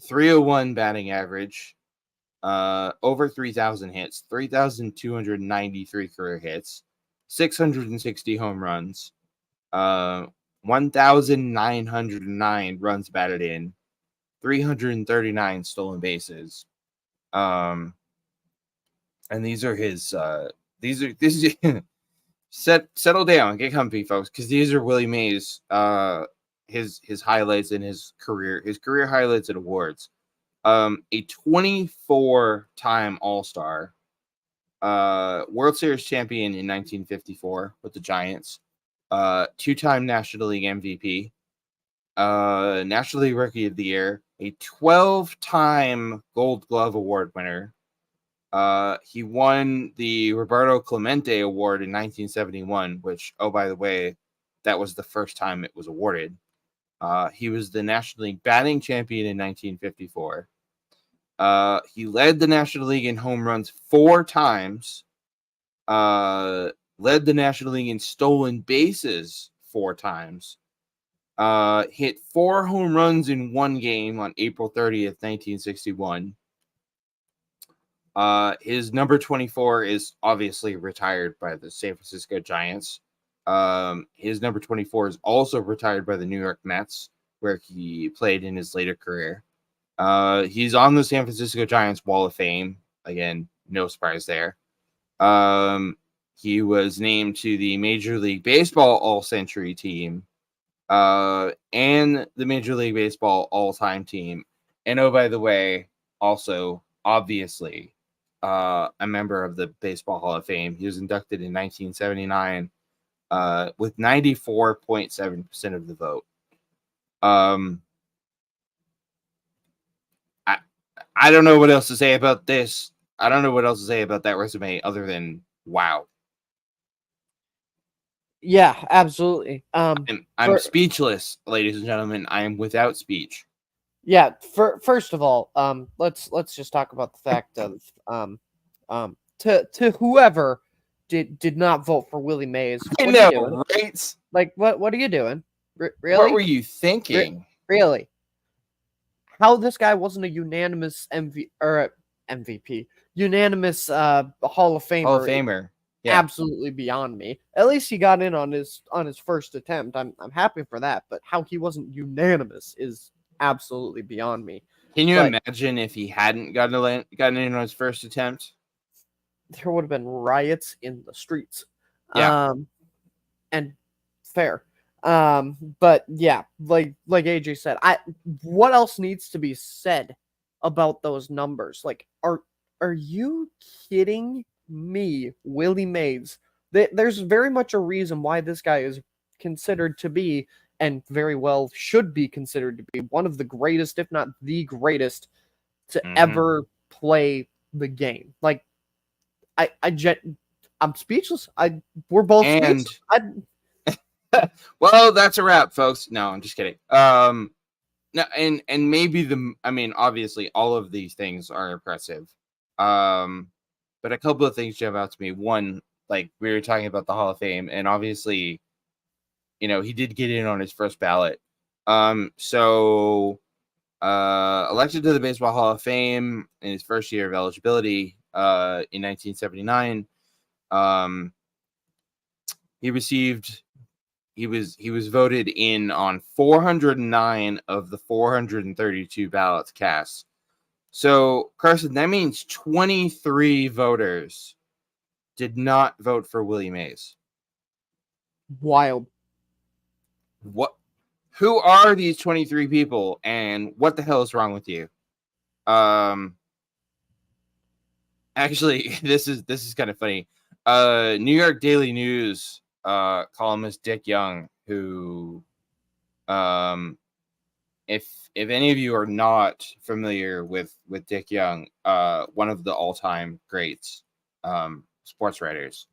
301 batting average, over 3,000 hits, 3,293 career hits, 660 home runs, 1,909 runs batted in, 339 stolen bases. And these are his this is settle down, get comfy, folks, because these are Willie Mays his highlights in his career highlights and awards. A 24-time All-Star, World Series champion in 1954 with the Giants, 2-time National League MVP, National League Rookie of the Year, a 12-time Gold Glove Award winner. He won the Roberto Clemente Award in 1971, which, oh, by the way, that was the first time it was awarded. He was the National League batting champion in 1954. He led the National League in home runs 4 times. Led the National League in stolen bases 4 times. Hit 4 home runs in 1 game on April 30th, 1961. His number 24 is obviously retired by the San Francisco Giants. His number 24 is also retired by the New York Mets, where he played in his later career. He's on the San Francisco Giants Wall of Fame. Again, no surprise there. He was named to the Major League Baseball All-Century team, and the Major League Baseball All-Time team. And oh, by the way, also, obviously, a member of the Baseball Hall of Fame. He was inducted in 1979 with 94.7% of the vote. I don't know what else to say about this. I don't know what else to say about that resume other than wow.
Yeah, absolutely.
I'm speechless, ladies and gentlemen. I am without speech.
Yeah, first of all, let's just talk about the fact of to whoever did not vote for Willie Mays.
I
What
know,
are you doing?
right?
Like, what are you doing? Really?
What were you thinking?
Really? How this guy wasn't a unanimous MVP, unanimous Hall of Famer?
Hall of Famer. Yeah.
Absolutely beyond me. At least he got in on his first attempt. I'm happy for that. But how he wasn't unanimous is absolutely beyond me.
Can you imagine if he hadn't gotten in on his first attempt?
There would have been riots in the streets.
Yeah.
And fair. But yeah, like AJ said, what else needs to be said about those numbers? Like, are you kidding me? Willie Mays. There's very much a reason why this guy is considered to be, and very well should be considered to be, one of the greatest, if not the greatest, to ever play the game. Like, I'm speechless. We're both speechless.
Well, that's a wrap, folks. No, I'm just kidding. No, and maybe obviously all of these things are impressive. But a couple of things jump out to me. One, like we were talking about the Hall of Fame, and obviously, he did get in on his first ballot. So elected to the Baseball Hall of Fame in his first year of eligibility, in 1979. He was voted in on 409 of the 432 ballots cast. So, Carson, that means 23 voters did not vote for Willie Mays.
Wild.
What? Who are these 23 people, and what the hell is wrong with you? Actually, this is kind of funny. New York Daily News columnist Dick Young, who, if any of you are not familiar with Dick Young, one of the all-time greats, sports writers,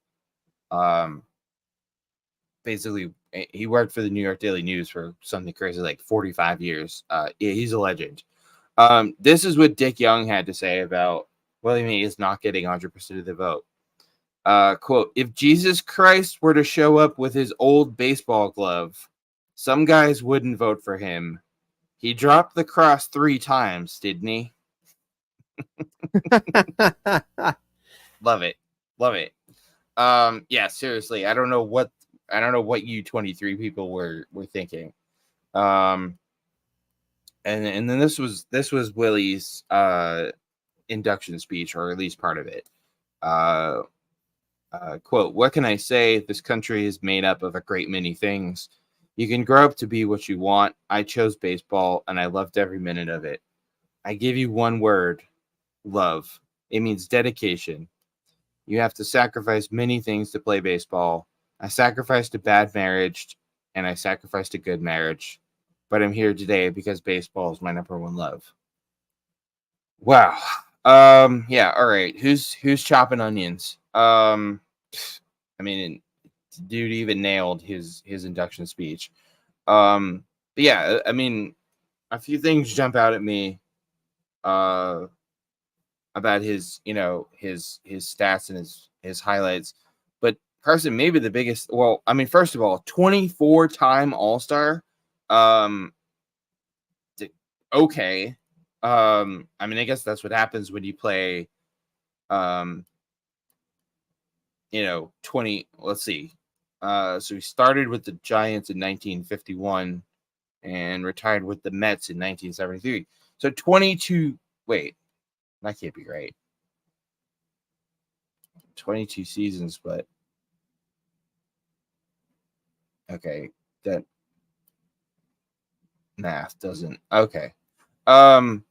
basically he worked for the New York Daily News for something crazy like 45 years. He's a legend. This is what Dick Young had to say about Willie Mays not getting 100% of the vote. Quote, "If Jesus Christ were to show up with his old baseball glove, some guys wouldn't vote for him. He dropped the cross 3 times, didn't he?" Love it. Yeah, seriously, I don't know what you 23 people were thinking. And then this was Willie's induction speech, or at least part of it. Quote, "What can I say? This country is made up of a great many things. You can grow up to be what you want. I chose baseball, and I loved every minute of it. I give you one word: love. It means dedication. You have to sacrifice many things to play baseball. I sacrificed a bad marriage, and I sacrificed a good marriage. But I'm here today because baseball is my number one love." Wow. Yeah, all right. Who's chopping onions? I mean, dude even nailed his induction speech. But yeah, I mean, a few things jump out at me uh about his, his stats and his highlights. But Carson, maybe the biggest, well, I mean, first of all, 24-time All-Star. Um okay. I mean, I guess that's what happens when you play, um 20, let's see. So he started with the Giants in 1951 and retired with the Mets in 1973. So 22, wait, that can't be right. 22 seasons, but okay, that math doesn't. Okay. Um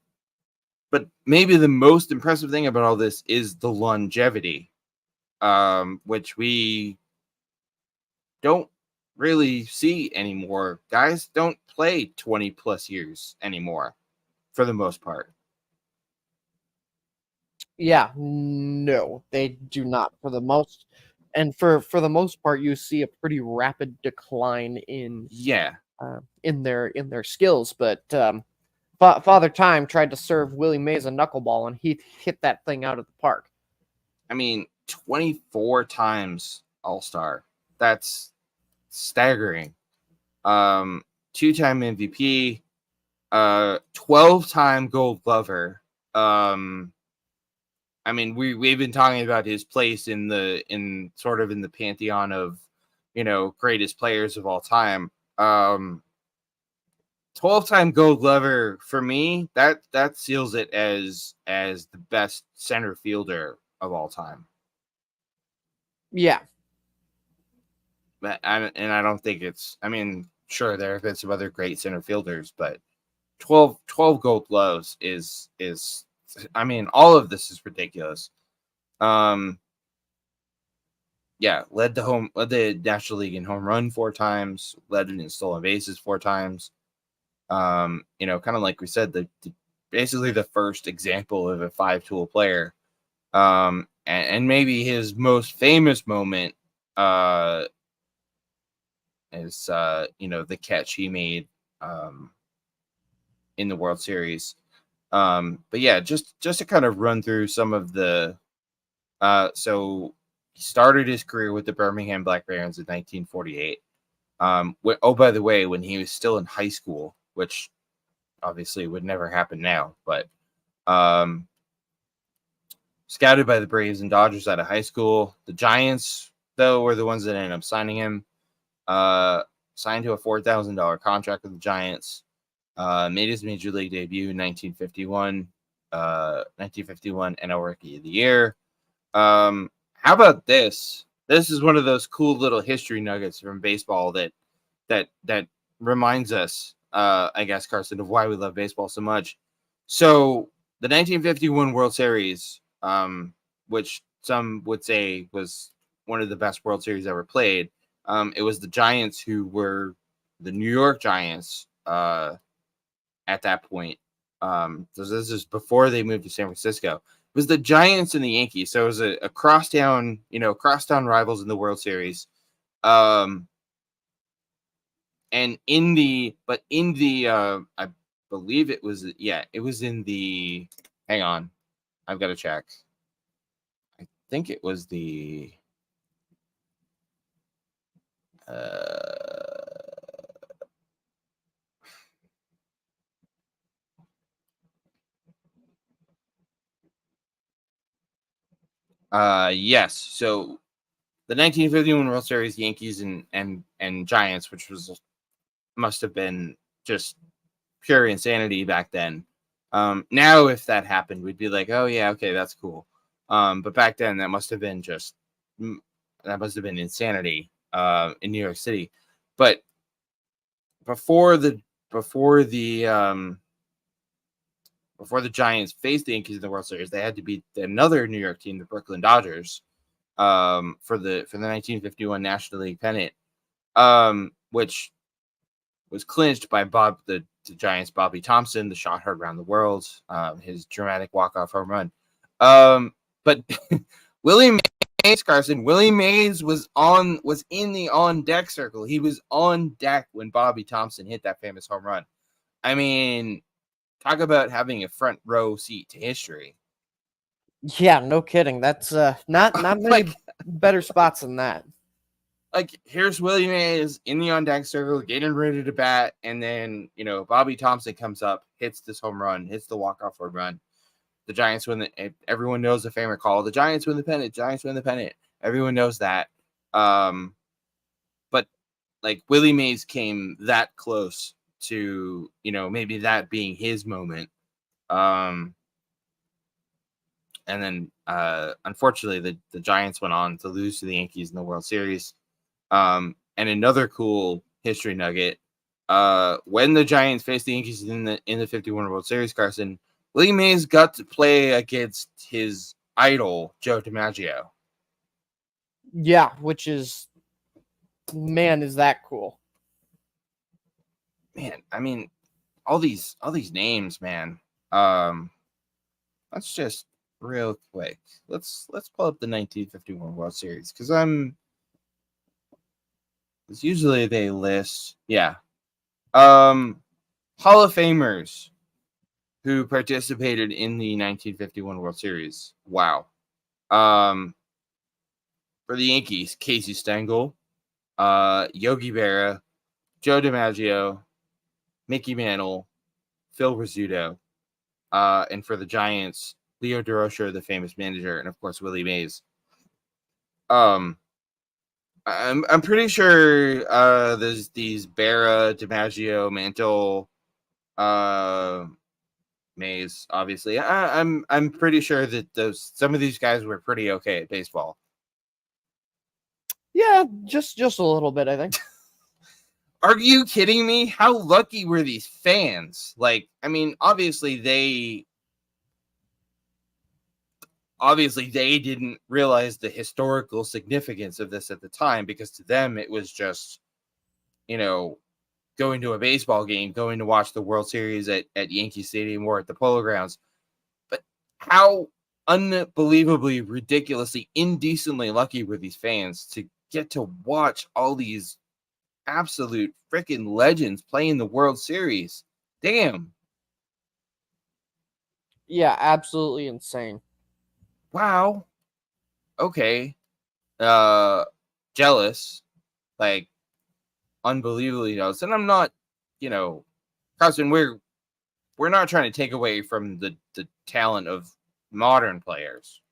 but maybe the most impressive thing about all this is the longevity, which we don't really see anymore. Guys don't play 20 plus years anymore for the most part.
Yeah, no, they do not for the most, and for the most part, you see a pretty rapid decline
Yeah.
in their skills. But Father Time tried to serve Willie Mays a knuckleball, and he hit that thing out of the park.
I mean, 24 times All-Star. That's staggering. Um, Two-time MVP, 12-time Gold Glover. I mean, we've been talking about his place in sort of in the pantheon of, greatest players of all time. 12-time Gold Glover for me, that seals it as the best center fielder of all time.
Yeah,
And I don't think it's. I mean, sure, there have been some other great center fielders, but 12 Gold Gloves is. I mean, all of this is ridiculous. Um, yeah, led the National League in home run 4 times, led it in stolen bases 4 times. Kind of like we said, basically the first example of a 5-tool player. And maybe his most famous moment is the catch he made in the World Series. But yeah, just to kind of run through some of the so he started his career with the Birmingham Black Barons in 1948. Oh, by the way, when he was still in high school, which obviously would never happen now, but scouted by the Braves and Dodgers out of high school. The Giants, though, were the ones that ended up signing him. Signed to a $4,000 contract with the Giants. Made his major league debut in 1951. 1951 NL Rookie of the Year. How about this? This is one of those cool little history nuggets from baseball that reminds us, I guess, Carson, of why we love baseball so much. So the 1951 World Series, which some would say was one of the best World Series ever played, it was the Giants who were the New York Giants at that point. So this is before they moved to San Francisco. It was the Giants and the Yankees. So it was a crosstown rivals in the World Series. And I believe it was in the, hang on, I've got to check. I think it was the yes. So the 1951 World Series, Yankees and Giants, which must have been just pure insanity back then. Now if that happened, we'd be like, oh yeah, okay, that's cool. But back then that must have been just that must have been insanity in New York City. But before the Giants faced the Yankees in the World Series, they had to beat another New York team, the Brooklyn Dodgers, for the 1951 National League pennant, which was clinched by the Giants' Bobby Thompson, the shot heard around the world, his dramatic walk-off home run. But Willie Mays, Carson, Willie Mays was in the on-deck circle. He was on deck when Bobby Thompson hit that famous home run. I mean, talk about having a front row seat to history.
Yeah, no kidding. That's not many better spots than that.
Like, here's Willie Mays in the on-deck circle, getting ready to bat, and then, Bobby Thompson comes up, hits this home run, hits the walk-off home run. The Giants win everyone knows the famous call, the Giants win the pennant, Giants win the pennant. Everyone knows that. But, like, Willie Mays came that close to, maybe that being his moment. And then, unfortunately, the Giants went on to lose to the Yankees in the World Series. And another cool history nugget, when the Giants faced the Yankees in the 51 World Series, Carson, Willie Mays got to play against his idol, Joe DiMaggio.
Yeah, which is, man, is that cool.
Man, I mean, all these names, man. Let's just real quick. Let's pull up the 1951 World Series, because usually they list, Hall of Famers who participated in the 1951 World Series. Wow. For the Yankees, Casey Stengel, Yogi Berra, Joe DiMaggio, Mickey Mantle, Phil Rizzuto, and for the Giants, Leo DeRocher, the famous manager, and of course Willie Mays. I'm pretty sure there's these Berra, DiMaggio, Mantle, Mays, obviously. I'm pretty sure that some of these guys were pretty okay at baseball.
Yeah, just a little bit, I think.
Are you kidding me? How lucky were these fans? Like, I mean, obviously they didn't realize the historical significance of this at the time, because to them it was just, going to a baseball game, going to watch the World Series at Yankee Stadium or at the Polo Grounds. But how unbelievably, ridiculously, indecently lucky were these fans to get to watch all these absolute freaking legends playing the World Series? Damn.
Yeah, absolutely insane.
Wow. Okay. Jealous. Like, unbelievably jealous. And I'm not, Carson, we're not trying to take away from the talent of modern players.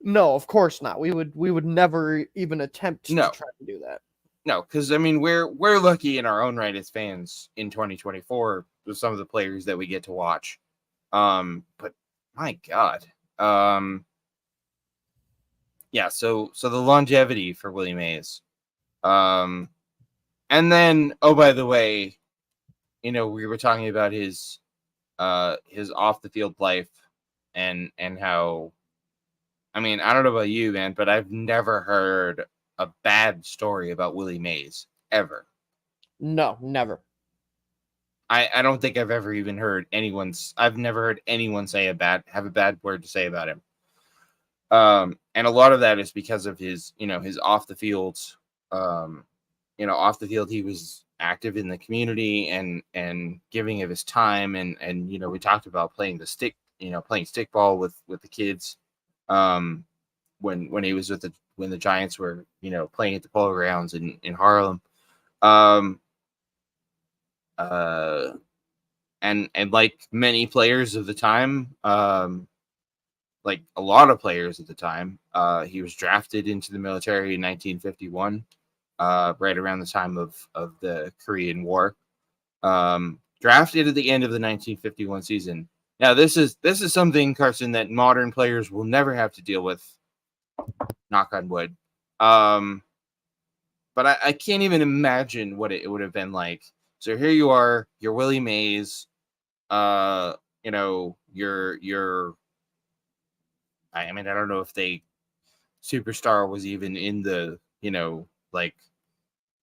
No, of course not. We would never even attempt to try to do that.
No, because I mean we're lucky in our own right as fans in 2024 with some of the players that we get to watch. But my God. Yeah, so the longevity for Willie Mays. And then, oh, by the way, we were talking about his off the field life and how, I mean, I don't know about you, man, but I've never heard a bad story about Willie Mays ever.
No, never.
I don't think I've ever even heard I've never heard anyone have a bad word to say about him. And a lot of that is because of his off the field, off the field, he was active in the community and giving of his time. And we talked about playing stickball with the kids. When he was when the Giants were, playing at the Polo Grounds in Harlem. And like many players of the time, like a lot of players at the time, he was drafted into the military in 1951, right around the time of the Korean War. Drafted at the end of the 1951 season. Now, this is something, Carson, that modern players will never have to deal with. knock on wood. But I can't even imagine what it would have been like. So here you are, you're Willie Mays. You're I mean, I don't know if superstar was even in the, like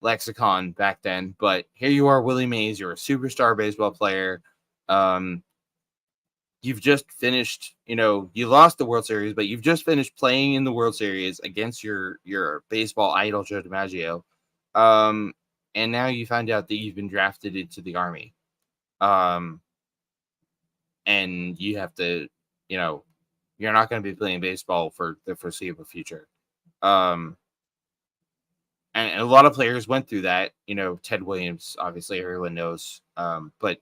lexicon back then, but here you are, Willie Mays, you're a superstar baseball player. You've just finished, you lost the World Series, but you've just finished playing in the World Series against your baseball idol, Joe DiMaggio. And now you find out that you've been drafted into the Army. And you have to, you're not going to be playing baseball for the foreseeable future. And a lot of players went through that, Ted Williams, obviously everyone knows. But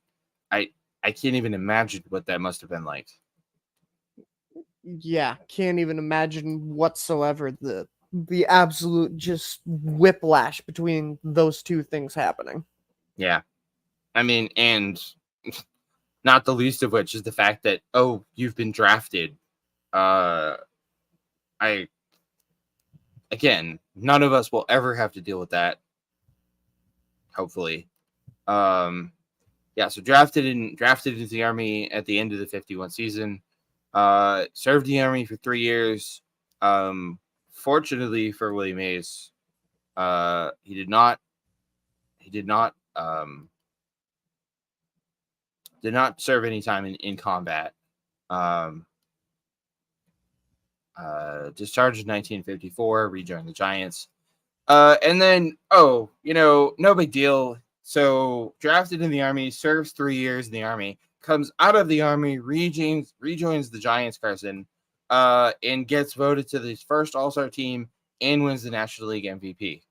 I can't even imagine what that must have been like.
Yeah, can't even imagine whatsoever the absolute just whiplash between those two things happening.
Yeah. I mean, and not the least of which is the fact that, you've been drafted. Again, none of us will ever have to deal with that. Hopefully. So drafted into the Army at the end of the 51 season. Served the Army for 3 years. Fortunately for Willie Mays, he did not serve any time in combat. Discharged in 1954, rejoined the Giants. And then, no big deal. So drafted in the Army, serves 3 years in the Army, comes out of the Army, rejoins the Giants, Carson, and gets voted to the first All-Star team and wins the National League MVP.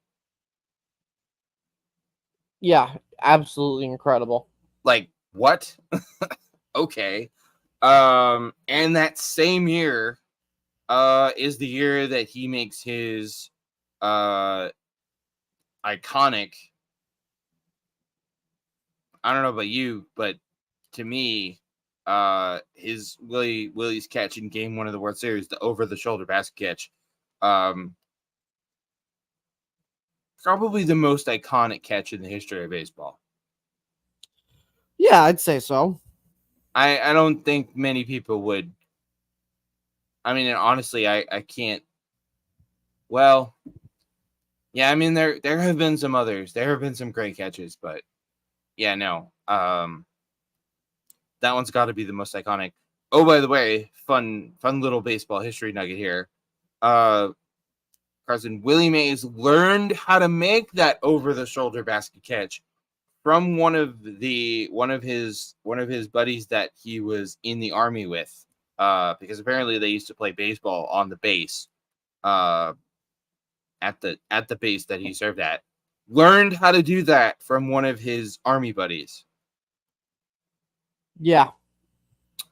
Yeah, absolutely incredible.
Like, what? Okay. And that same year is the year that he makes his iconic, I don't know about you, but to me, his Willie's catch in Game 1 of the World Series, the over-the-shoulder basket catch, probably the most iconic catch in the history of baseball.
Yeah, I'd say so.
I don't think many people would. I mean, and honestly, I can't. Well, yeah, I mean, there have been some others. There have been some great catches, but yeah, no. That one's got to be the most iconic. Oh, by the way, fun little baseball history nugget here. Carson, Willie Mays learned how to make that over the shoulder basket catch from one of his buddies that he was in the Army with. Because apparently they used to play baseball on the base, at the base that he served at. Learned how to do that from one of his Army buddies.
Yeah.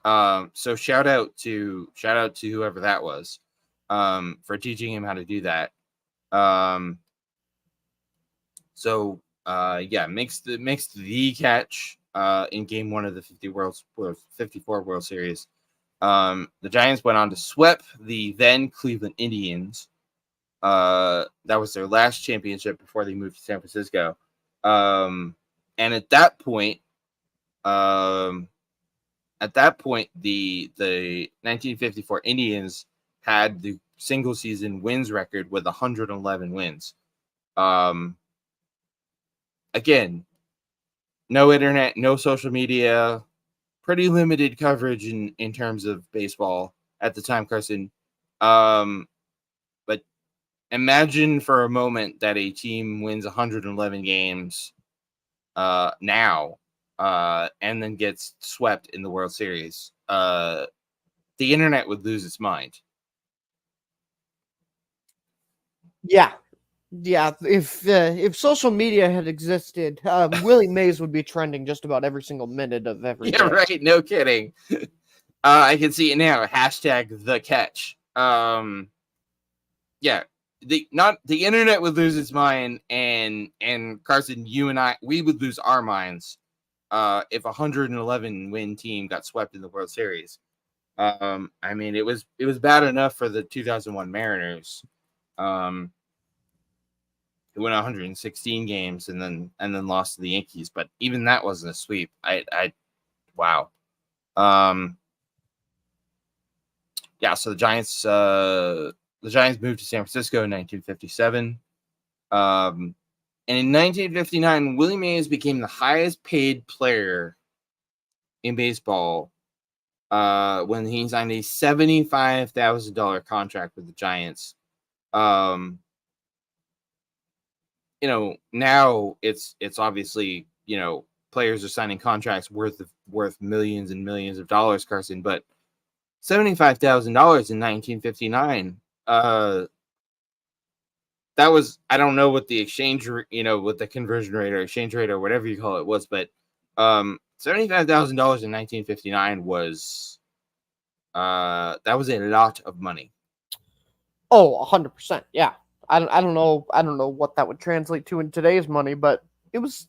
So shout out to whoever that was, for teaching him how to do that. Makes the catch in Game 1 of the 54 World Series. The Giants went on to sweep the then Cleveland Indians. That was their last championship before they moved to San Francisco. And at that point, the 1954 Indians had the single season wins record with 111 wins. Again, no internet, no social media, pretty limited coverage in terms of baseball at the time, Carson. But imagine for a moment that a team wins 111 games now, and then gets swept in the World Series. The internet would lose its mind.
Yeah. If social media had existed, Willie Mays would be trending just about every single minute of every day.
Yeah, right. No kidding. I can see it now. Hashtag the catch. The internet would lose its mind, and Carson, you and I, we would lose our minds if a 111 win team got swept in the World Series. I mean, it was bad enough for the 2001 Mariners, He won 116 games and then lost to the Yankees, but even that wasn't a sweep. Wow. Yeah, so the Giants moved to San Francisco in 1957. And in 1959, Willie Mays became the highest paid player in baseball when he signed a $75,000 contract with the Giants. Now it's obviously, players are signing contracts worth millions and millions of dollars, Carson, but $75,000 in 1959. That was, I don't know what the exchange, what the conversion rate or exchange rate or whatever you call it was, but $75,000 in 1959 was that was a lot of money.
Oh, 100%. Yeah. I don't know what that would translate to in today's money, but it was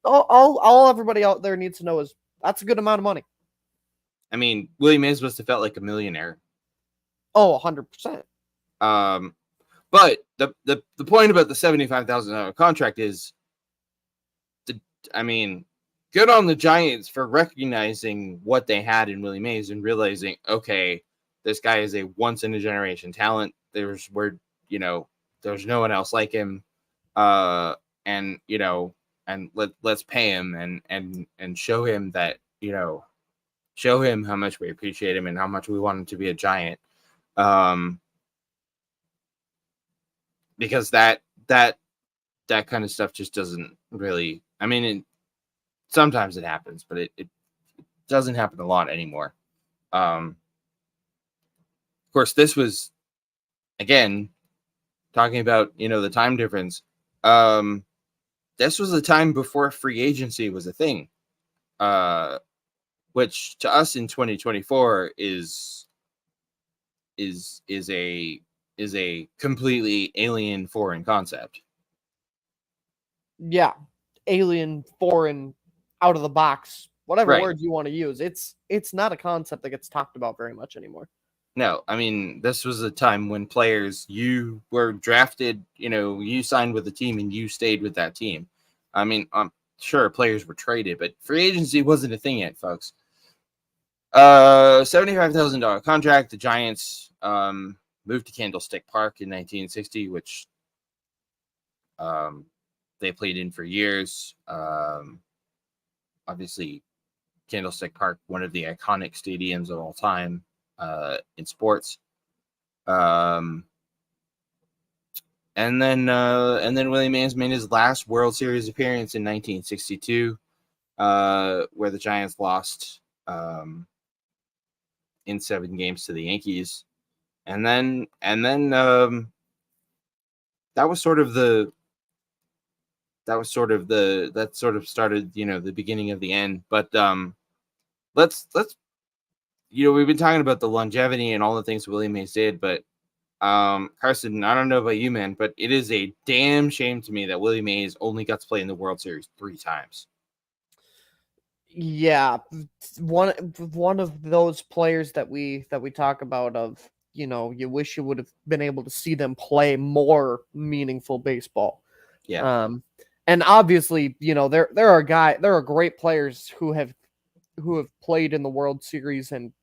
all everybody out there needs to know is that's a good amount of money.
I mean, Willie Mays must have felt like a millionaire.
Oh, 100%.
But the point about the $75,000 contract is, good on the Giants for recognizing what they had in Willie Mays and realizing, okay, this guy is a once in a generation talent. There's no one else like him, and let's pay him and show him that, show him how much we appreciate him and how much we want him to be a Giant. Because that kind of stuff just doesn't really, sometimes it happens, but it doesn't happen a lot anymore. Of course, this was, again, talking about, the time difference. This was a time before free agency was a thing, which to us in 2024 is a completely alien, foreign concept.
Yeah, alien, foreign, out of the box, whatever
Right.
words you want to use. It's not a concept that gets talked about very much anymore.
No, this was a time when players, you were drafted, you signed with the team and you stayed with that team. I'm sure players were traded, but free agency wasn't a thing yet, folks. $75,000 contract. The Giants moved to Candlestick Park in 1960, which they played in for years. Obviously, Candlestick Park, one of the iconic stadiums of all time in sports. And then Willie Mays made his last World Series appearance in 1962, where the Giants lost in 7 games to the Yankees. And then that was sort of started, the beginning of the end. But let's we've been talking about the longevity and all the things Willie Mays did, but Carson, I don't know about you, man, but it is a damn shame to me that Willie Mays only got to play in the World Series 3 times.
Yeah, one of those players that we talk about of, you wish you would have been able to see them play more meaningful baseball.
Yeah.
And obviously, there are great players who have played in the World Series and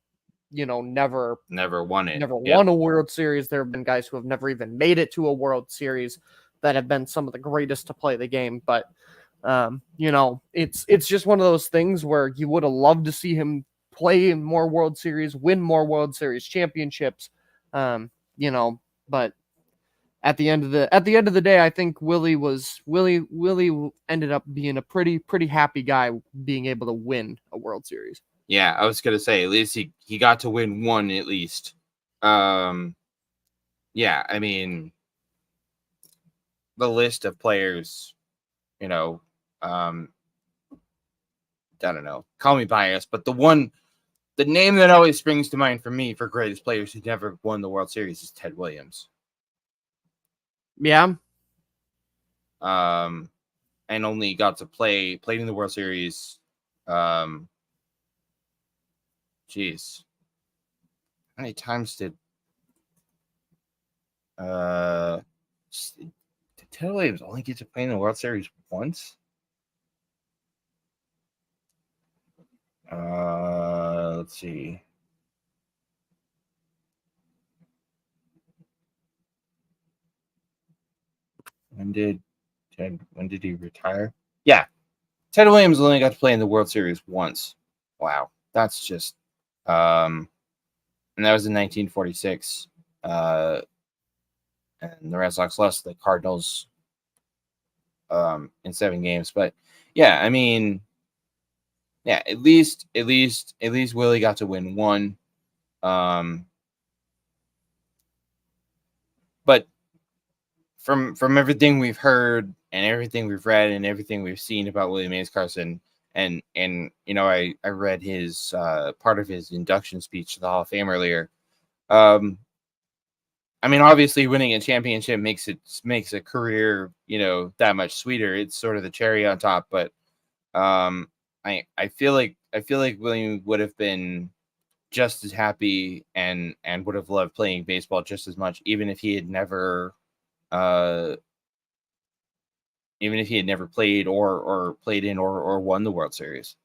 never
won it.
Never won a World Series. There have been guys who have never even made it to a World Series that have been some of the greatest to play the game. But it's just one of those things where you would have loved to see him play in more World Series, win more World Series championships. But at the end of the day, I think Willie ended up being a pretty happy guy being able to win a World Series.
Yeah, I was gonna say at least he got to win one at least. Yeah, the list of players, I don't know, call me biased, but the name that always springs to mind for me for greatest players who never won the World Series is Ted Williams.
Yeah.
And only got to played in the World Series. Geez. How many times did Uh, did Ted Williams only get to play in the World Series once? Let's see. When did he retire? Yeah, Ted Williams only got to play in the World Series once. Wow, that's just and that was in 1946. And the Red Sox lost to the Cardinals in 7 games. But yeah, I mean, yeah, at least Willie got to win one. But from everything we've heard and everything we've read and everything we've seen about Willie Mays Carson, and you know, I read his part of his induction speech to the Hall of Fame earlier. I mean, obviously, winning a championship makes a career, you know, that much sweeter. It's sort of the cherry on top. But I feel like William would have been just as happy and would have loved playing baseball just as much, even if he had never played or played in or won the World Series.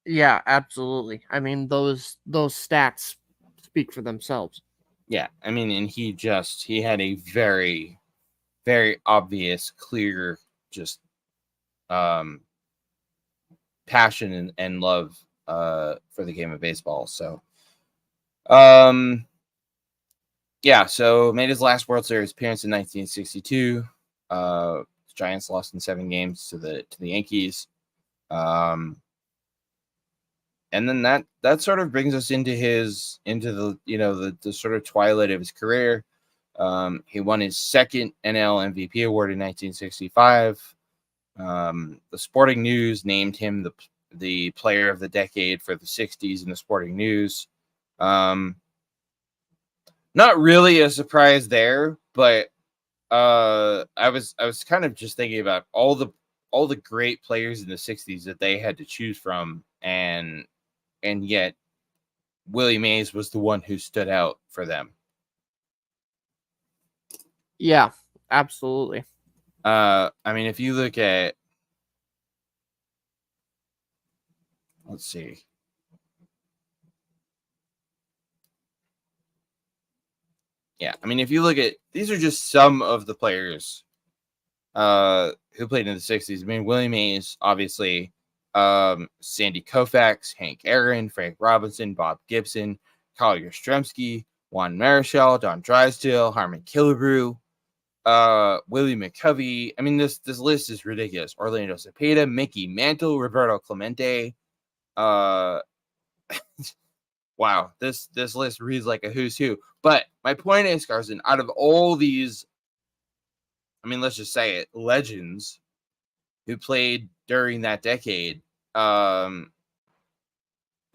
Yeah, absolutely. I mean, those stats speak for themselves.
Yeah, I mean, and he had a very, very obvious, clear, just passion and love for the game of baseball. So yeah, so made his last World Series appearance in 1962. The Giants lost in 7 games to the Yankees. And then that sort of brings us into the, you know, the sort of twilight of his career. He won his second NL MVP award in 1965. The Sporting News named him the player of the decade for the 60s in the Sporting News. Not really a surprise there, but I was kind of just thinking about all the great players in the 60s that they had to choose from, and yet Willie Mays was the one who stood out for them.
Yeah, absolutely.
I mean, if you look at, let's see. Yeah, I mean, if you look at, these are just some of the players who played in the 60s. I mean, Willie Mays, obviously, Sandy Koufax, Hank Aaron, Frank Robinson, Bob Gibson, Carl Yastrzemski, Juan Marichal, Don Drysdale, Harmon Killebrew, Willie McCovey. I mean, this list is ridiculous. Orlando Cepeda, Mickey Mantle, Roberto Clemente. Wow, this list reads like a who's who. But my point is, Carson, out of all these, I mean, let's just say it, legends who played during that decade, whoever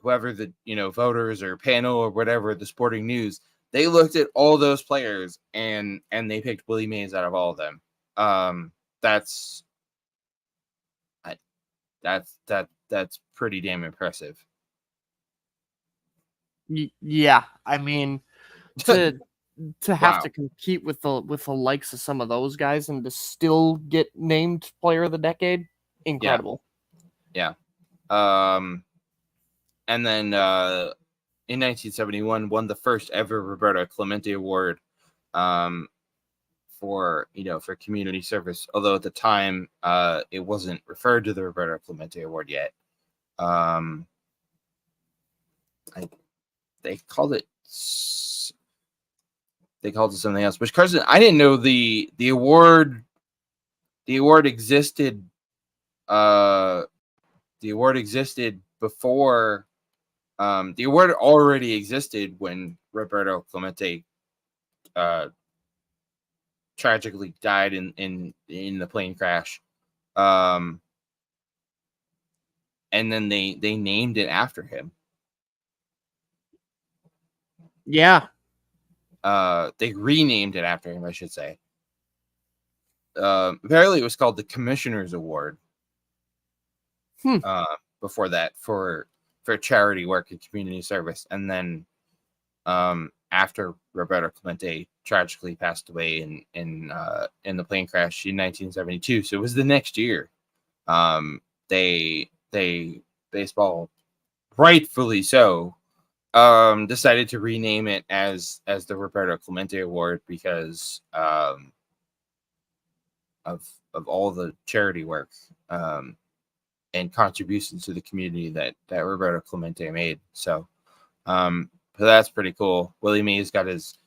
the, you know, voters or panel or whatever, the Sporting News, they looked at all those players and they picked Willie Mays out of all of them. That's pretty damn impressive.
Yeah, I mean, to have
Wow.
to compete with the likes of some of those guys and to still get named player of the decade, incredible.
Yeah. And then in 1971 won the first ever Roberto Clemente Award for community service, although at the time it wasn't referred to the Roberto Clemente Award yet. They called it something else, which, Carson, I didn't know the award existed. The award existed before. The award already existed when Roberto Clemente tragically died in the plane crash. And then they named it after him.
Yeah.
They renamed it after him, I should say. Apparently it was called the Commissioner's Award. Before that, for charity work and community service. And then after Roberto Clemente tragically passed away in the plane crash in 1972. So it was the next year. They baseball, rightfully so, decided to rename it as the Roberto Clemente Award because of all the charity work and contributions to the community that Roberto Clemente made. So that's pretty cool. Willie Mays got his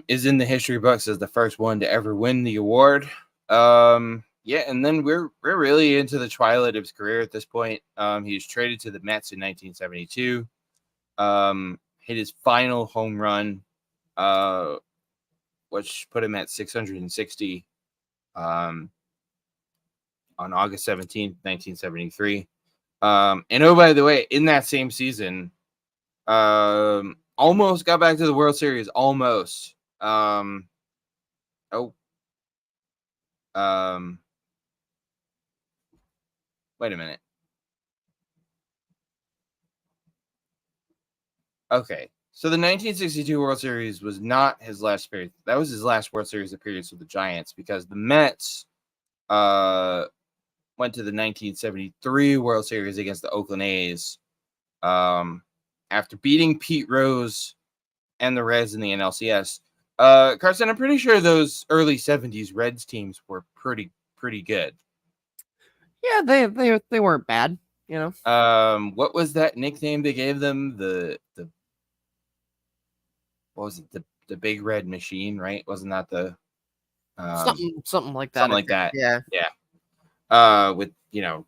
is in the history books as the first one to ever win the award. Yeah, and then we're really into the twilight of his career at this point. He was traded to the Mets in 1972. Hit his final home run, which put him at 660 on August 17th, 1973. And oh, by the way, in that same season, almost got back to the World Series. Almost. Wait a minute. Okay. So the 1962 World Series was not his last appearance. That was his last World Series appearance with the Giants because the Mets went to the 1973 World Series against the Oakland A's after beating Pete Rose and the Reds in the NLCS. Carson, I'm pretty sure those early 70s Reds teams were pretty good.
Yeah, they weren't bad, you know.
What was that nickname they gave them? The what was it? The Big Red Machine, right? Wasn't that the
something like that?
Something like that.
Yeah.
With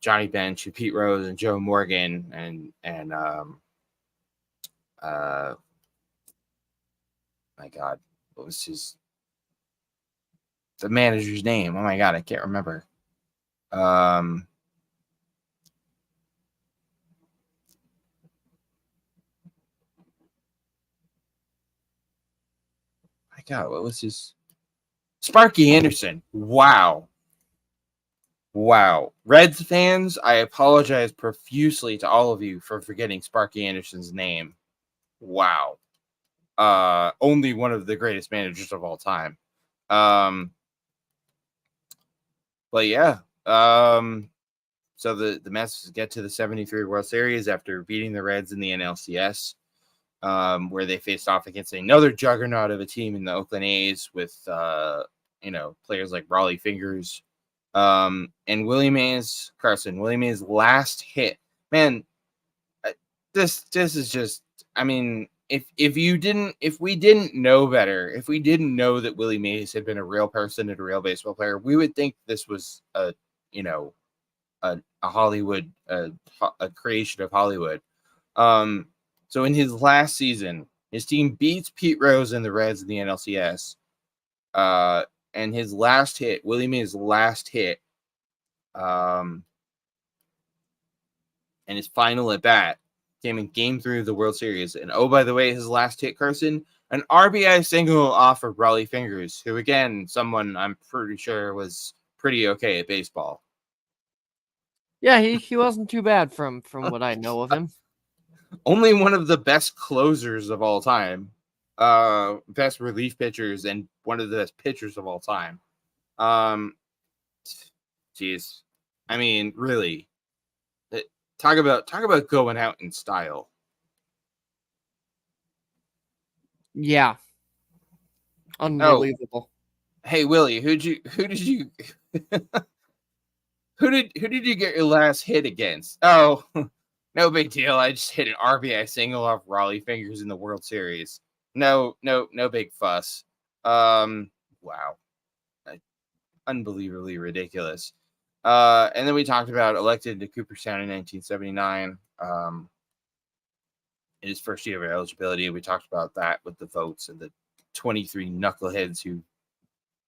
Johnny Bench, and Pete Rose, and Joe Morgan, and my God, what was the manager's name? Oh my God, I can't remember. My God, what was his? Sparky Anderson. Wow. Reds fans, I apologize profusely to all of you for forgetting Sparky Anderson's name. Wow. Only one of the greatest managers of all time. But yeah. So the Mets get to the 73 World Series after beating the Reds in the NLCS, where they faced off against another juggernaut of a team in the Oakland A's with players like Raleigh Fingers, and Willie Mays, Willie Mays' last hit. Man, this is just, I mean, if we didn't know better, if we didn't know that Willie Mays had been a real person and a real baseball player, we would think this was a Hollywood, a creation of Hollywood. So in his last season, his team beats Pete Rose and the Reds in the NLCS. And his last hit, Willie Mays' last hit, and his final at bat came in Game 3 of the World Series. And oh, by the way, his last hit, Carson, an RBI single off of Raleigh Fingers, who again, someone I'm pretty sure was pretty okay at baseball.
Yeah, he wasn't too bad from what I know of him.
Only one of the best closers of all time, best relief pitchers, and one of the best pitchers of all time. Geez, I mean, really, talk about going out in style.
Yeah, unbelievable.
Oh. Hey Willie, who did you get your last hit against? Oh, no big deal. I just hit an RBI single off Raleigh Fingers in the World Series. No big fuss. Wow. Unbelievably ridiculous. And then we talked about elected to Cooperstown in 1979. In his first year of eligibility, we talked about that with the votes and the 23 knuckleheads who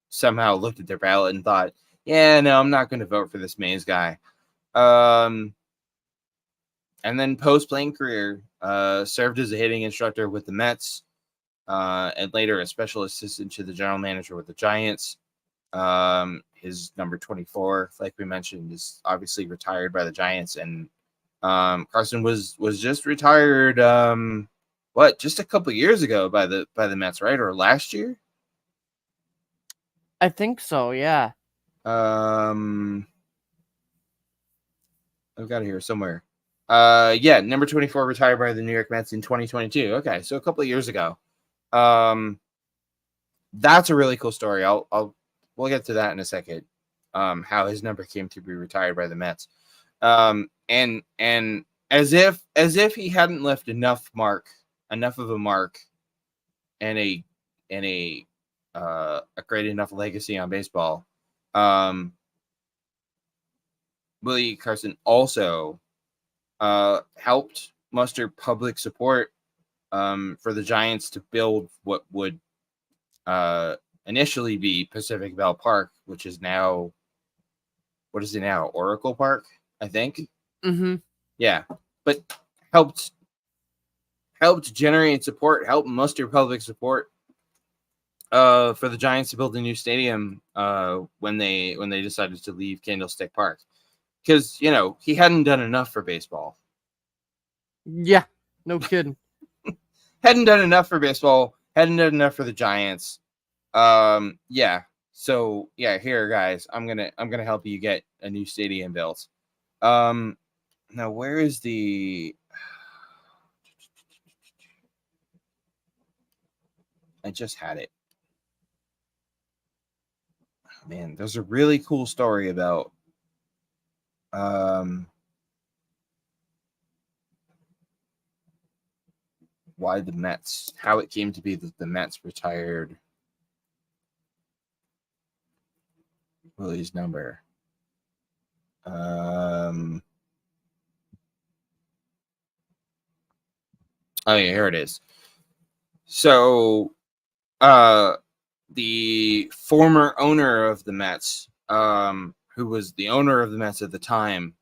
somehow looked at their ballot and thought, yeah, no, I'm not going to vote for this Mays guy. And then post-playing career, served as a hitting instructor with the Mets, and later a special assistant to the general manager with the Giants. His number 24, like we mentioned, is obviously retired by the Giants, and Carson was just retired just a couple years ago by the Mets, right? Or last year?
I think so, yeah.
I've got it here somewhere. Number 24 retired by the New York Mets in 2022. Okay, so a couple of years ago. That's a really cool story. We'll get to that in a second. How his number came to be retired by the Mets. And as if he hadn't left enough of a mark and a great enough legacy on baseball. Willie Carson also helped muster public support for the Giants to build what would initially be Pacific Ballpark, which is now, what is it now? Oracle Park, I think.
Mm-hmm.
Yeah, but helped generate support, helped muster public support for the Giants to build a new stadium when they decided to leave Candlestick Park, because he hadn't done enough for baseball.
Yeah, no kidding.
Hadn't done enough for baseball. Hadn't done enough for the Giants. Yeah. So yeah, here guys, I'm gonna help you get a new stadium built. Now where is the? I just had it. Oh, man, there's a really cool story about why the Mets, how it came to be that the Mets retired Willie's number. Oh yeah, here it is. So the former owner of the Mets, who was the owner of the Mets at the time,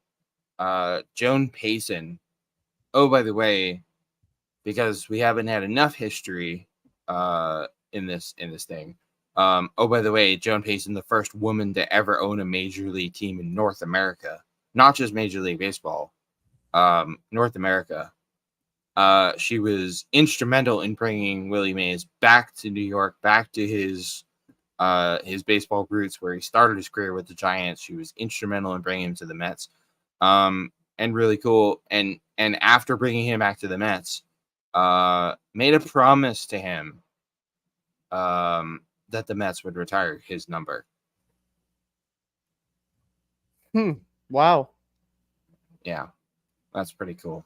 Joan Payson. Oh, by the way, because we haven't had enough history in this thing. Oh, by the way, Joan Payson, the first woman to ever own a major league team in North America, not just Major League Baseball, North America. She was instrumental in bringing Willie Mays back to New York, back to his baseball roots, where he started his career with the Giants. She was instrumental in bringing him to the Mets, and really cool. And after bringing him back to the Mets, made a promise to him that the Mets would retire his number.
Wow.
Yeah, that's pretty cool.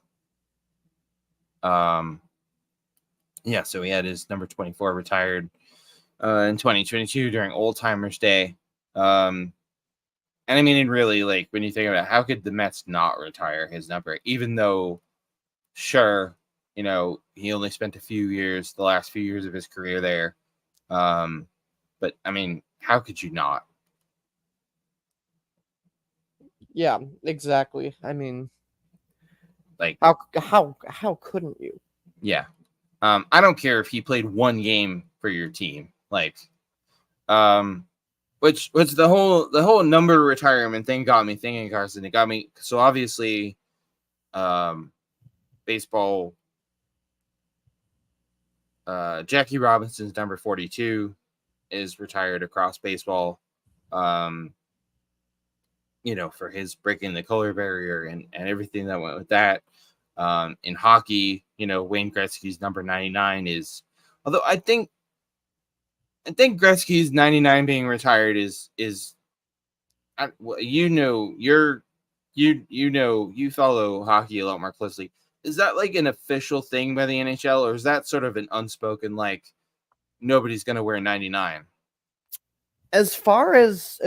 Yeah, so he had his number 24 retired in 2022 during Old Timers Day. And I mean, really, like, when you think about it, how could the Mets not retire his number, even though, sure, he only spent the last few years of his career there. But I mean, how could you not?
Yeah, exactly. I mean,
Like,
how couldn't you?
yeah. I don't care if he played one game for your team. Like, which the whole number retirement thing got me thinking, Carson. It got me, so obviously, baseball. Jackie Robinson's number 42 is retired across baseball. For his breaking the color barrier and everything that went with that. In hockey, Wayne Gretzky's number 99 is, although I think Gretzky's 99 being retired is you follow hockey a lot more closely. Is that like an official thing by the NHL, or is that sort of an unspoken, like, nobody's going to wear 99?
As far as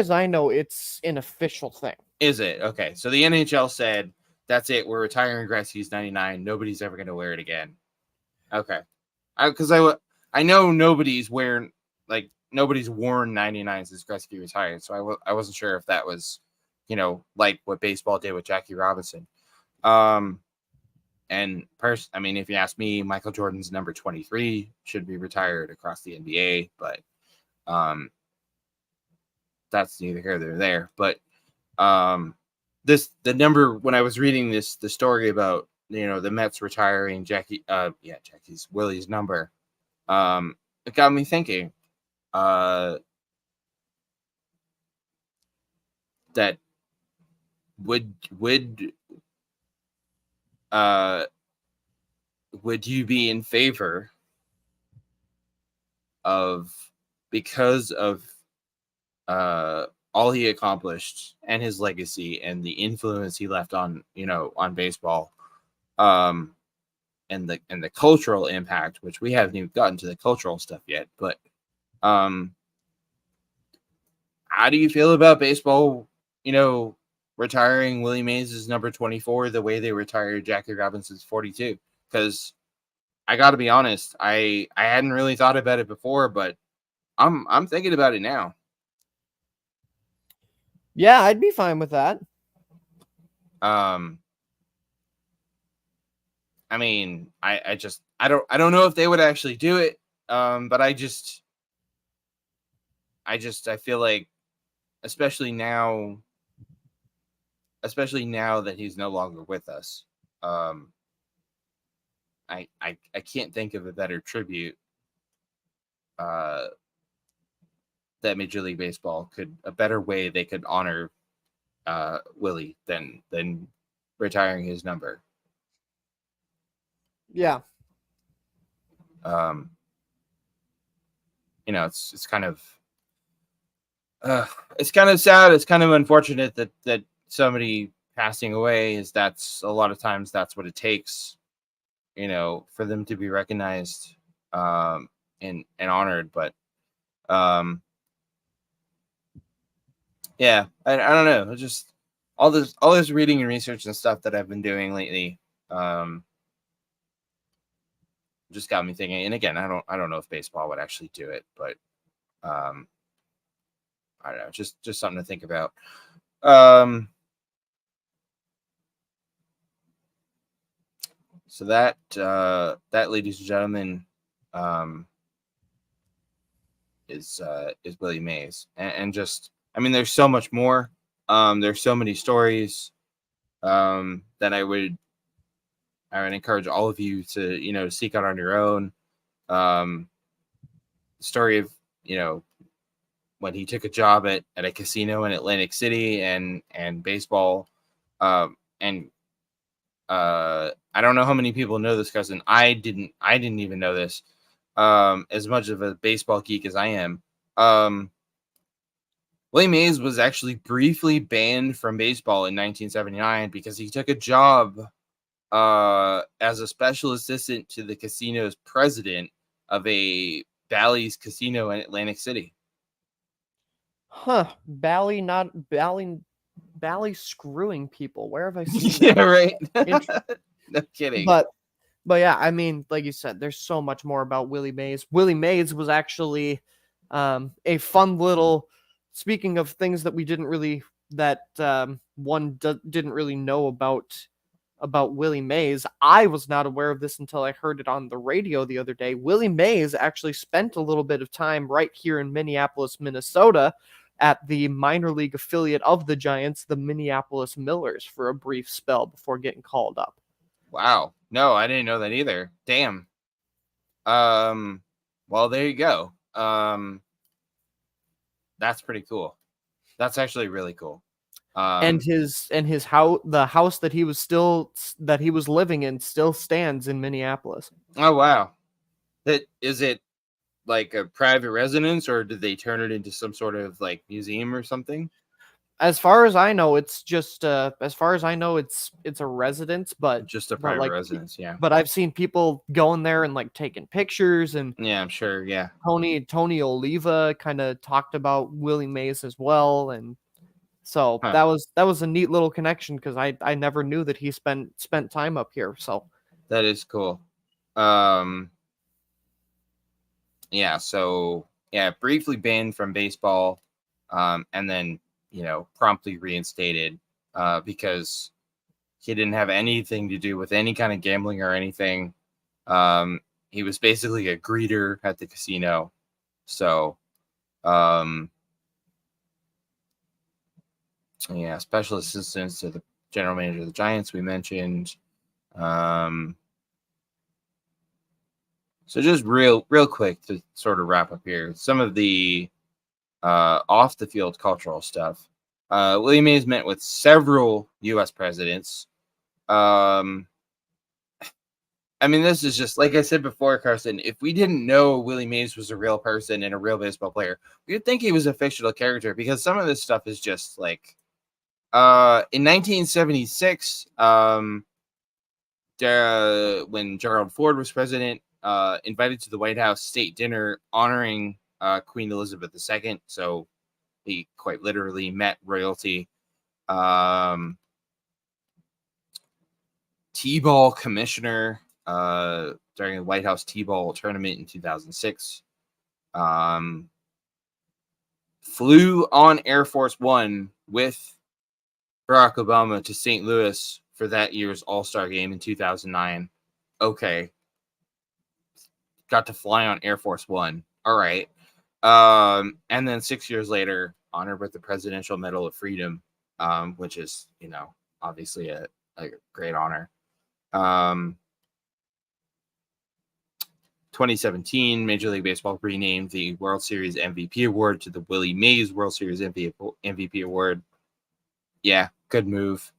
I know, it's an official thing.
Is it? Okay. So the NHL said, that's it. We're retiring Gretzky's 99. Nobody's ever going to wear it again. Okay. Because I know nobody's worn 99 since Gretzky retired. So I wasn't sure if that was, like what baseball did with Jackie Robinson. And I mean, if you ask me, Michael Jordan's number 23 should be retired across the NBA, but that's neither here nor there. But the number, when I was reading the story about the Mets retiring Willie's number, it got me thinking that would you be in favor of, because of all he accomplished and his legacy and the influence he left on baseball, and the cultural impact, which we haven't even gotten to the cultural stuff yet, but how do you feel about baseball, retiring Willie Mays' number 24 the way they retired Jackie Robinson's 42? Because I got to be honest, I hadn't really thought about it before, but I'm thinking about it now.
Yeah, I'd be fine with that.
I mean, I don't know if they would actually do it. But I feel like, especially now that he's no longer with us, I can't think of a better tribute that Major League Baseball a better way they could honor Willie than retiring his number.
Yeah.
It's kind of sad. It's kind of unfortunate that somebody passing away that's a lot of times that's what it takes, for them to be recognized and honored. But yeah, I don't know. It's just all this reading and research and stuff that I've been doing lately just got me thinking. And again, I don't know if baseball would actually do it, but I don't know, just something to think about. So that ladies and gentlemen, is Willie Mays, and just, I mean, there's so much more. There's so many stories that I would encourage all of you to seek out on your own. The story of when he took a job at a casino in Atlantic City and baseball, and I don't know how many people know this, Carson. I didn't even know this. As much of a baseball geek as I am, Willie Mays was actually briefly banned from baseball in 1979 because he took a job as a special assistant to the casino's president of a Bally's casino in Atlantic City.
Huh. Bally screwing people. Where have I seen that?
Yeah, right. No kidding.
But yeah, I mean, like you said, there's so much more about Willie Mays. Willie Mays was actually a fun little, speaking of things that we didn't really, didn't really know about Willie Mays. I was not aware of this until I heard it on the radio the other day. Willie Mays actually spent a little bit of time right here in Minneapolis, Minnesota, at the minor league affiliate of the Giants, the Minneapolis Millers, for a brief spell before getting called up.
Wow. No, I didn't know that either. Damn. Well, there you go. That's pretty cool. That's actually really cool.
And his house, the house that he was living in, still stands in Minneapolis.
Oh wow. Is it like a private residence, or did they turn it into some sort of like museum or something?
As far as I know, it's just it's a residence, but
just a private residence. Yeah.
But I've seen people going there and like taking pictures, and
yeah, I'm sure. Yeah.
Tony Oliva kind of talked about Willie Mays as well, and so that was a neat little connection, because I never knew that he spent time up here. So
that is cool. Yeah. So yeah, briefly banned from baseball, and then promptly reinstated because he didn't have anything to do with any kind of gambling or anything. He was basically a greeter at the casino. So, yeah, special assistants to the general manager of the Giants, we mentioned. So just real quick to sort of wrap up here, some of the off the field cultural stuff. Willie Mays met with several U.S. presidents. I mean, this is just like I said before, Carson. If we didn't know Willie Mays was a real person and a real baseball player, we would think he was a fictional character, because some of this stuff is just like in 1976, when Gerald Ford was president, invited to the White House state dinner honoring Queen Elizabeth II. So he quite literally met royalty. T-ball commissioner during the White House T-ball tournament in 2006. Flew on Air Force One with Barack Obama to St. Louis for that year's All-Star game in 2009. Okay. Got to fly on Air Force One. All right. And then 6 years later, honored with the Presidential Medal of Freedom, which is, obviously a great honor. 2017, Major League Baseball renamed the World Series MVP award to the Willie Mays World Series MVP award. Yeah, good move.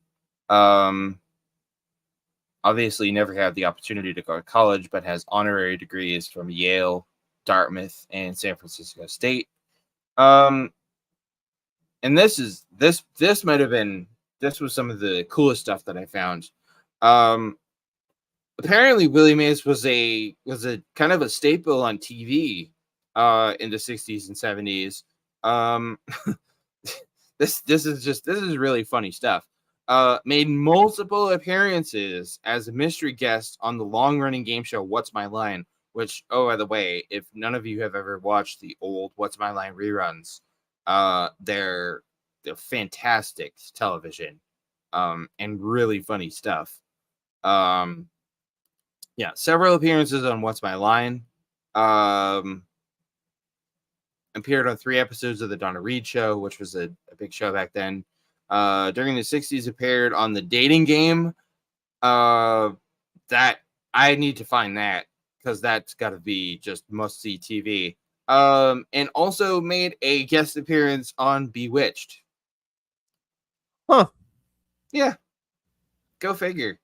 Obviously never had the opportunity to go to college, but has honorary degrees from Yale, Dartmouth, and San Francisco State. And this was some of the coolest stuff that I found. Apparently Willie Mays was a kind of a staple on TV in the 60s and 70s. This is really funny stuff. Made multiple appearances as a mystery guest on the long-running game show What's My Line, which, oh, by the way, if none of you have ever watched the old What's My Line reruns, they're fantastic television, and really funny stuff. Yeah, several appearances on What's My Line. Appeared on 3 episodes of the Donna Reed Show, which was a big show back then. During the 60s, appeared on The Dating Game. That I need to find that, because that's got to be just must-see TV. And also made a guest appearance on Bewitched.
Huh.
Yeah. Go figure.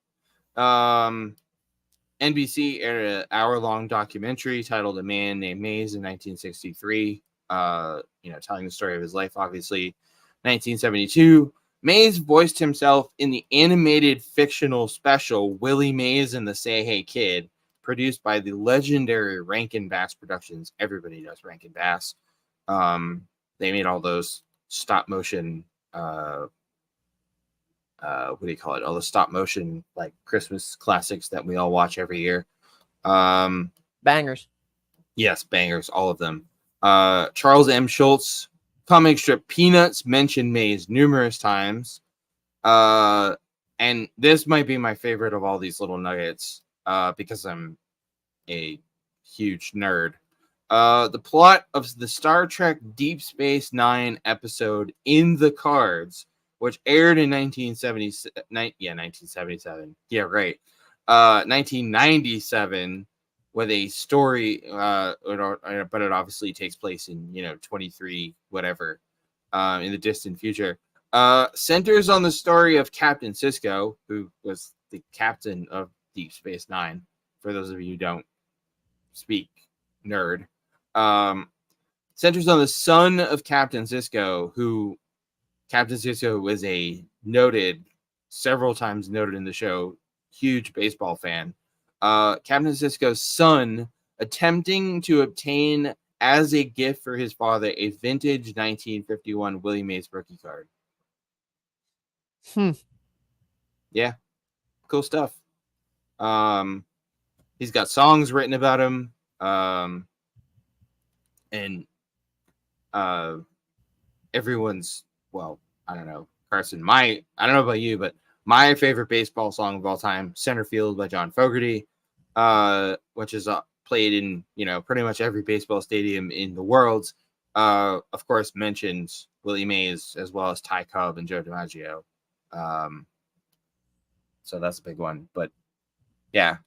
NBC aired an hour-long documentary titled A Man Named Mays in 1963, telling the story of his life, obviously. 1972, Mays voiced himself in the animated fictional special Willie Mays and the Say Hey Kid, produced by the legendary Rankin Bass Productions. Everybody knows Rankin Bass. They made all those stop-motion what do you call it? All the stop motion like Christmas classics that we all watch every year.
Bangers.
Yes, bangers, all of them. Charles M. Schultz, comic strip Peanuts, mentioned Mays numerous times. And this might be my favorite of all these little nuggets, because I'm a huge nerd. The plot of the Star Trek Deep Space Nine episode In the Cards, which aired in 1977. Yeah, right. 1997, with a story, but it obviously takes place in 23 whatever, in the distant future. Centers on the story of Captain Sisko, who was the captain of Deep Space Nine. For those of you who don't speak nerd, centers on the son of Captain Sisko, who Captain Sisko was a several times noted in the show, huge baseball fan. Captain Sisko's son attempting to obtain as a gift for his father a vintage 1951 Willie Mays rookie card. Yeah, cool stuff. He's got songs written about him, and everyone's, well, I don't know, Carson, I don't know about you, but my favorite baseball song of all time, Center Field by John Fogerty, which is played in, pretty much every baseball stadium in the world, of course, mentions Willie Mays as well as Ty Cobb and Joe DiMaggio. So that's a big one. But yeah.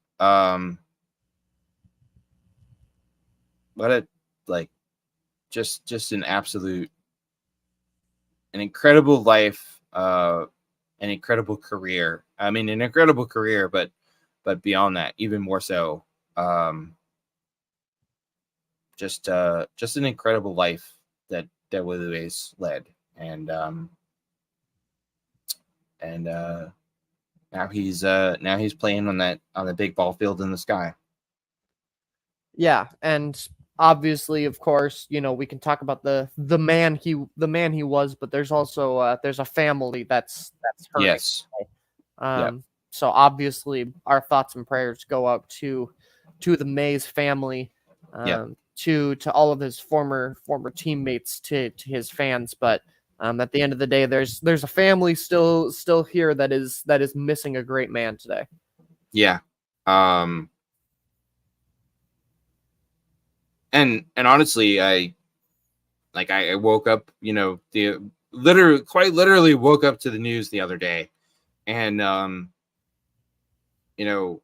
What a like just an incredible life, an incredible career. I mean, an incredible career, but beyond that, even more so. Um, just an incredible life that Willie Mays led, and and now he's playing on the big ball field in the sky.
Yeah, and obviously, of course, we can talk about the man he was, but there's also there's a family that's hurting.
Yes. Yep.
So obviously, our thoughts and prayers go out to the Mays family,
Yep.
to all of his former teammates, to his fans. But at the end of the day, there's a family still here that is missing a great man today.
Yeah. Um, and honestly, I woke up, quite literally woke up to the news the other day, and you know,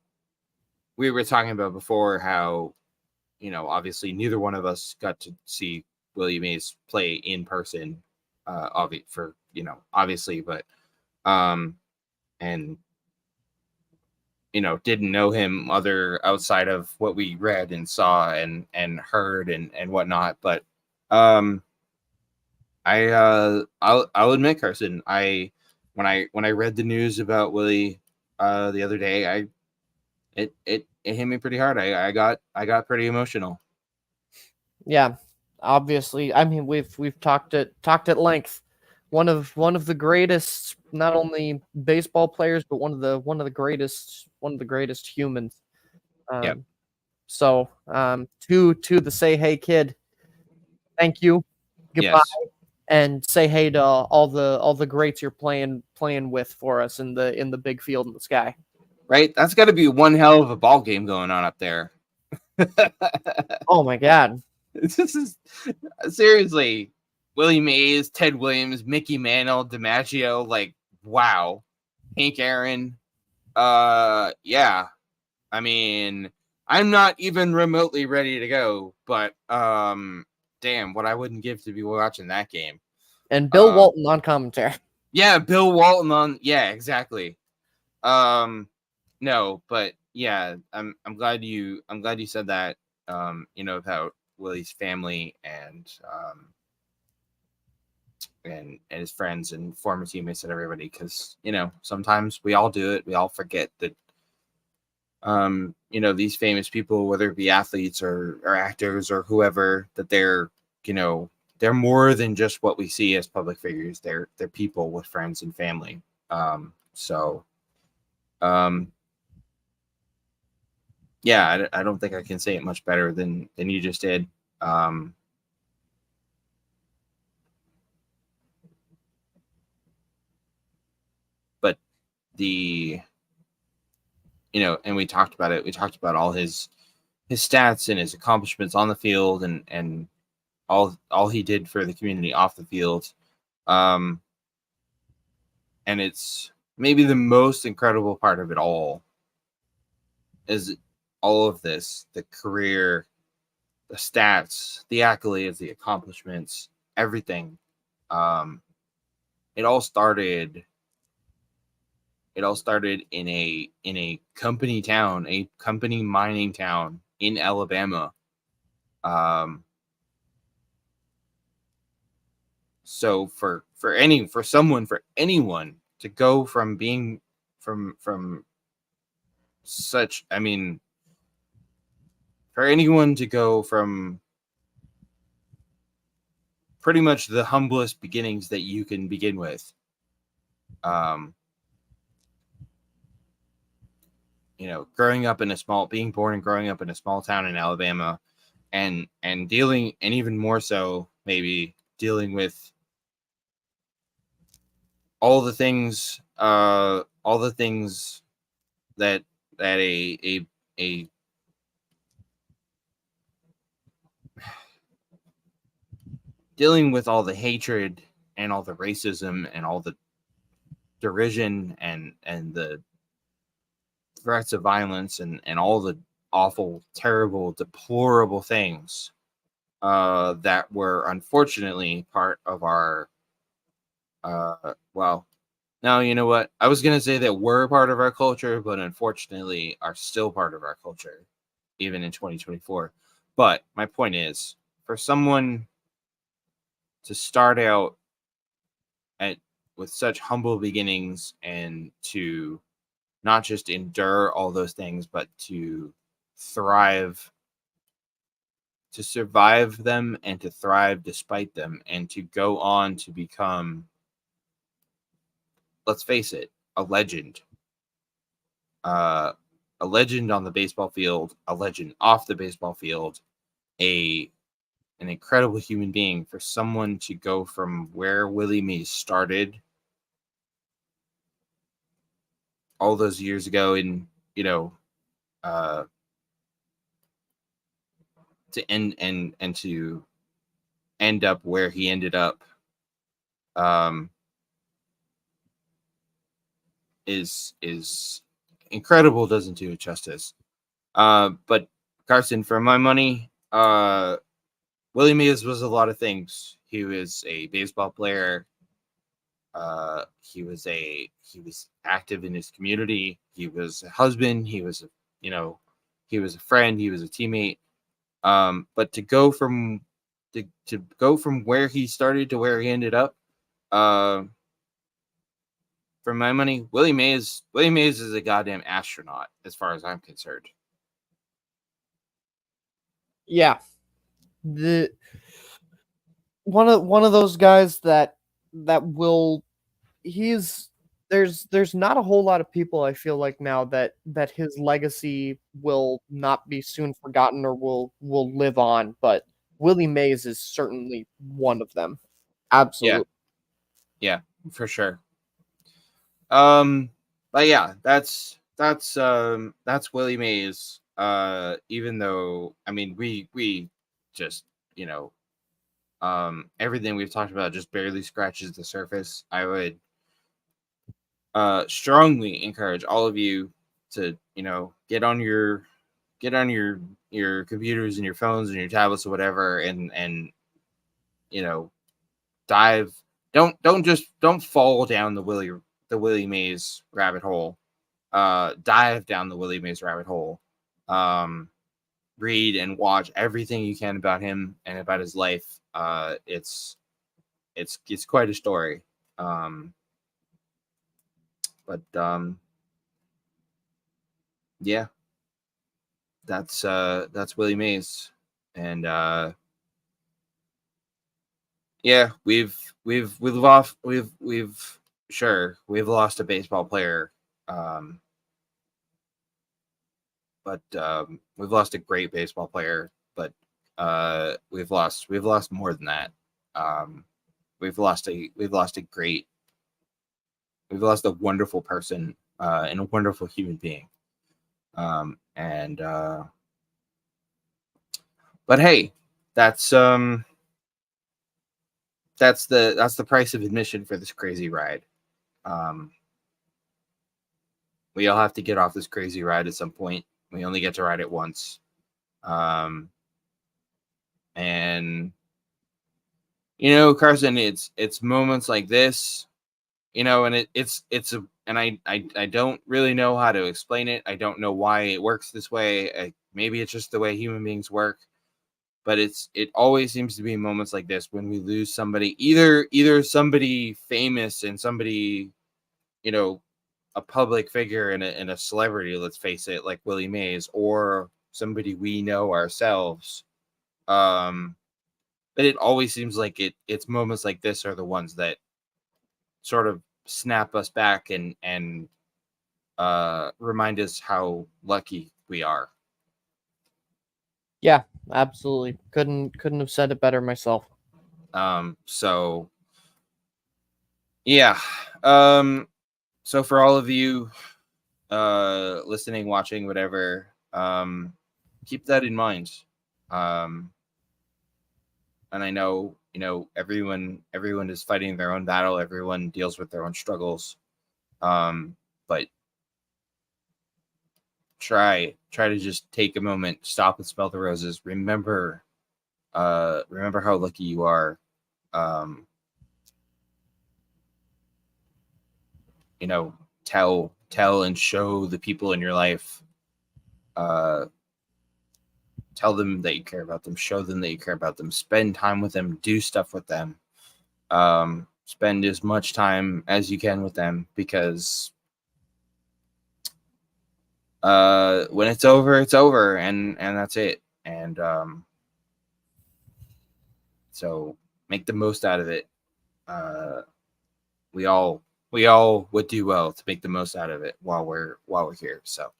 we were talking about before how, obviously neither one of us got to see Willie Mays play in person, obviously, but um, and didn't know him other outside of what we read and saw and heard and whatnot, but um I'll admit, Carson, when I read the news about Willie the other day, it hit me pretty hard. I got pretty emotional.
Yeah, obviously. I mean, we've talked at length. One of the greatest, not only baseball players, but one of the greatest humans.
Yep.
Um, to the Say Hey Kid, thank you, goodbye,
Yes.
and say hey to all the greats you're playing with for us in the big field in the sky.
Right. That's got to be one hell of a ball game going on up there.
Oh my God.
This is seriously Willie Mays, Ted Williams, Mickey Mantle, DiMaggio. Like, wow. Hank Aaron. Yeah. I mean, I'm not even remotely ready to go, but damn, what I wouldn't give to be watching that game.
And Bill
Um,
Walton on commentary.
yeah, Bill Walton on. Yeah, exactly. Um, no, but yeah, I'm glad you said that. About Willie's family and his friends and former teammates and everybody, because sometimes we all do it. We all forget that these famous people, whether it be athletes or actors or whoever, that they're more than just what we see as public figures. They're people with friends and family. So um yeah, I don't think I can say it much better than you just did. um but the and we talked about it. We talked about all his stats and his accomplishments on the field, and all he did for the community off the field. Um, and it's maybe the most incredible part of it all is all of this: the career, the stats, the accolades, the accomplishments, everything. Um, it all started. It all started in a company town, a company mining town in Alabama. Um, So for anyone to go from being from such, I mean, for anyone to go from pretty much the humblest beginnings that you can begin with, um, being born and growing up in a small town in Alabama, and dealing, and even more so maybe dealing with all the things that a dealing with all the hatred and all the racism and all the derision and threats of violence and all the awful, terrible, deplorable things that were unfortunately part of our well, now you know what? I was gonna say that were part of our culture, but unfortunately are still part of our culture, even in 2024. But my point is, for someone to start out at with such humble beginnings and to not just endure all those things, but to thrive, to survive them and to thrive despite them, and to go on to become, let's face it, a legend. Uh, a legend on the baseball field, a legend off the baseball field, a an incredible human being. For someone to go from where Willie Mays started all those years ago, and uh, to and to end up where he ended up, um, is incredible. Doesn't do it justice. But Carson, for my money, Willie Mays was a lot of things. He was a baseball player. He was active in his community. He was a husband. He was a friend. He was a teammate. But to go from where he started to where he ended up, uh, for my money, Willie Mays is a goddamn astronaut as far as I'm concerned.
Yeah, the one of those guys that will he's there's not a whole lot of people I feel like now that his legacy will not be soon forgotten or will live on, but Willie Mays is certainly one of them.
Yeah,
Absolutely.
yeah, for sure. Um, but yeah, that's Willie Mays. Even though I mean we just everything we've talked about just barely scratches the surface. I would strongly encourage all of you to get on your computers and your phones and your tablets or whatever, and you know dive. Don't fall down the Willie Mays rabbit hole. Dive down the Willie Mays rabbit hole. Um, read and watch everything you can about him and about his life. It's quite a story. Um, but yeah, that's Willie Mays, and yeah, we've lost we've sure we've lost a baseball player, um, but we've lost a great baseball player, but we've lost more than that. Um, we've lost a great we've lost a wonderful person and a wonderful human being. And But hey, that's that's the price of admission for this crazy ride. Um, we all have to get off this crazy ride at some point. We only get to ride it once. Um, and Carson, it's moments like this, and it's a and I don't really know how to explain it. I don't know why it works this way. Maybe it's just the way human beings work, but it always seems to be moments like this when we lose somebody, either somebody famous and somebody, you know, a public figure and a celebrity, let's face it, like Willie Mays, or somebody we know ourselves. Um, but it always seems like it's moments like this are the ones that sort of snap us back and remind us how lucky we are.
Yeah, absolutely. Couldn't have said it better myself.
So yeah. Um, so for all of you listening, watching, whatever, keep that in mind. Um, and I know, everyone is fighting their own battle. Everyone deals with their own struggles. But try to just take a moment, stop and smell the roses. Remember how lucky you are. You know, tell and show the people in your life, tell them that you care about them, show them that you care about them, spend time with them, do stuff with them, spend as much time as you can with them, because when it's over, and that's it. And so make the most out of it. We all would do well to make the most out of it while we're here. So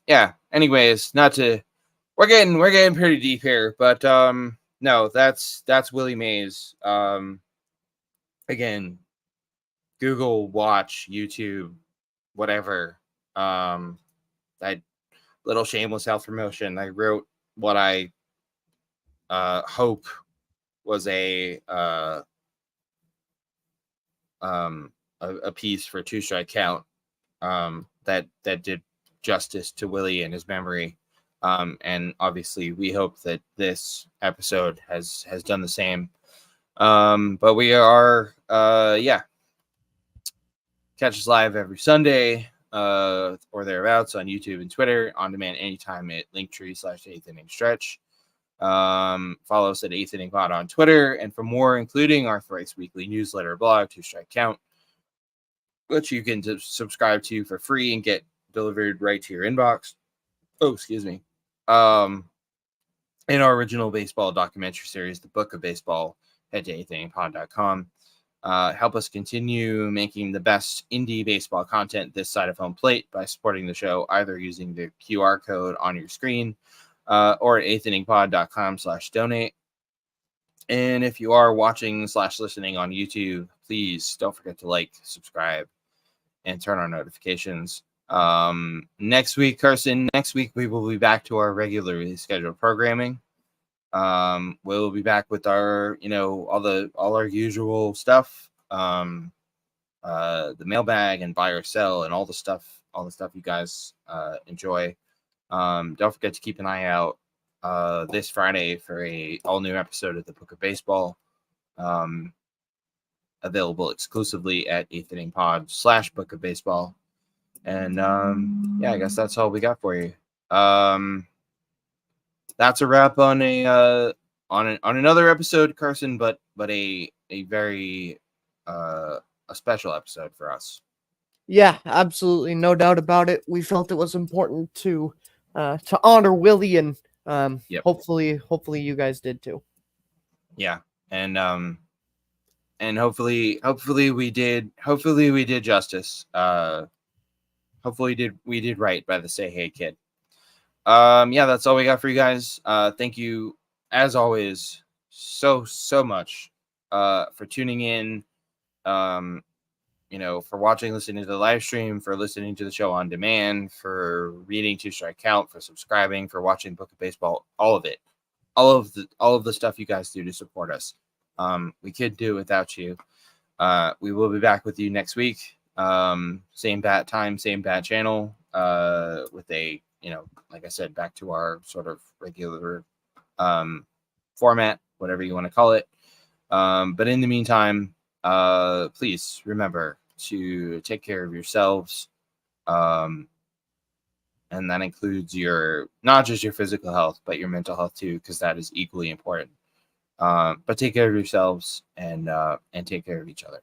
yeah, anyways, we're getting pretty deep here, but no, that's Willie Mays. Again, Google, watch, YouTube, whatever. That little shameless self promotion. I wrote what I hope was a piece for Two Strike Count that did justice to Willie and his memory. And obviously we hope that this episode has done the same. But we are catch us live every Sunday or thereabouts on YouTube and Twitter, on demand anytime at linktree/8inningstretch. Follow us at 8th Inning Pod on Twitter, and for more, including our thrice weekly newsletter blog, Two Strike Count, which you can subscribe to for free and get delivered right to your inbox. Oh, excuse me. In our original baseball documentary series, The Book of Baseball, head to 8inningpod.com. Help us continue making the best indie baseball content this side of home plate by supporting the show, either using the QR code on your screen or at 8inningpod.com/donate. And if you are watching/listening on YouTube, please don't forget to like, subscribe, and turn on notifications. Next week, Carson, we will be back to our regularly scheduled programming. We'll be back with our, all our usual stuff. The mailbag and buy or sell and all the stuff you guys enjoy. Don't forget to keep an eye out this Friday for a all new episode of the Book of Baseball, available exclusively at 8th Inning Pod /Book of Baseball. And I guess that's all we got for you. That's a wrap on on another episode, Carson, but a very a special episode for us.
Yeah, absolutely, no doubt about it. We felt it was important to honor Willie, and
Yep.
hopefully you guys did too.
Yeah, and hopefully we did justice. Hopefully we did right by the Say Hey Kid. That's all we got for you guys. Thank you, as always, so much for tuning in, for watching, listening to the live stream, for listening to the show on demand, for reading Two Strike Count, for subscribing, for watching Book of Baseball, all of it, all of the stuff you guys do to support us. We could do without you. We will be back with you next week. Same bat time, same bat channel, with a, like I said, back to our sort of regular format, whatever you want to call it. But in the meantime, please remember to take care of yourselves. And that includes not just your physical health, but your mental health too, because that is equally important. But take care of yourselves and take care of each other.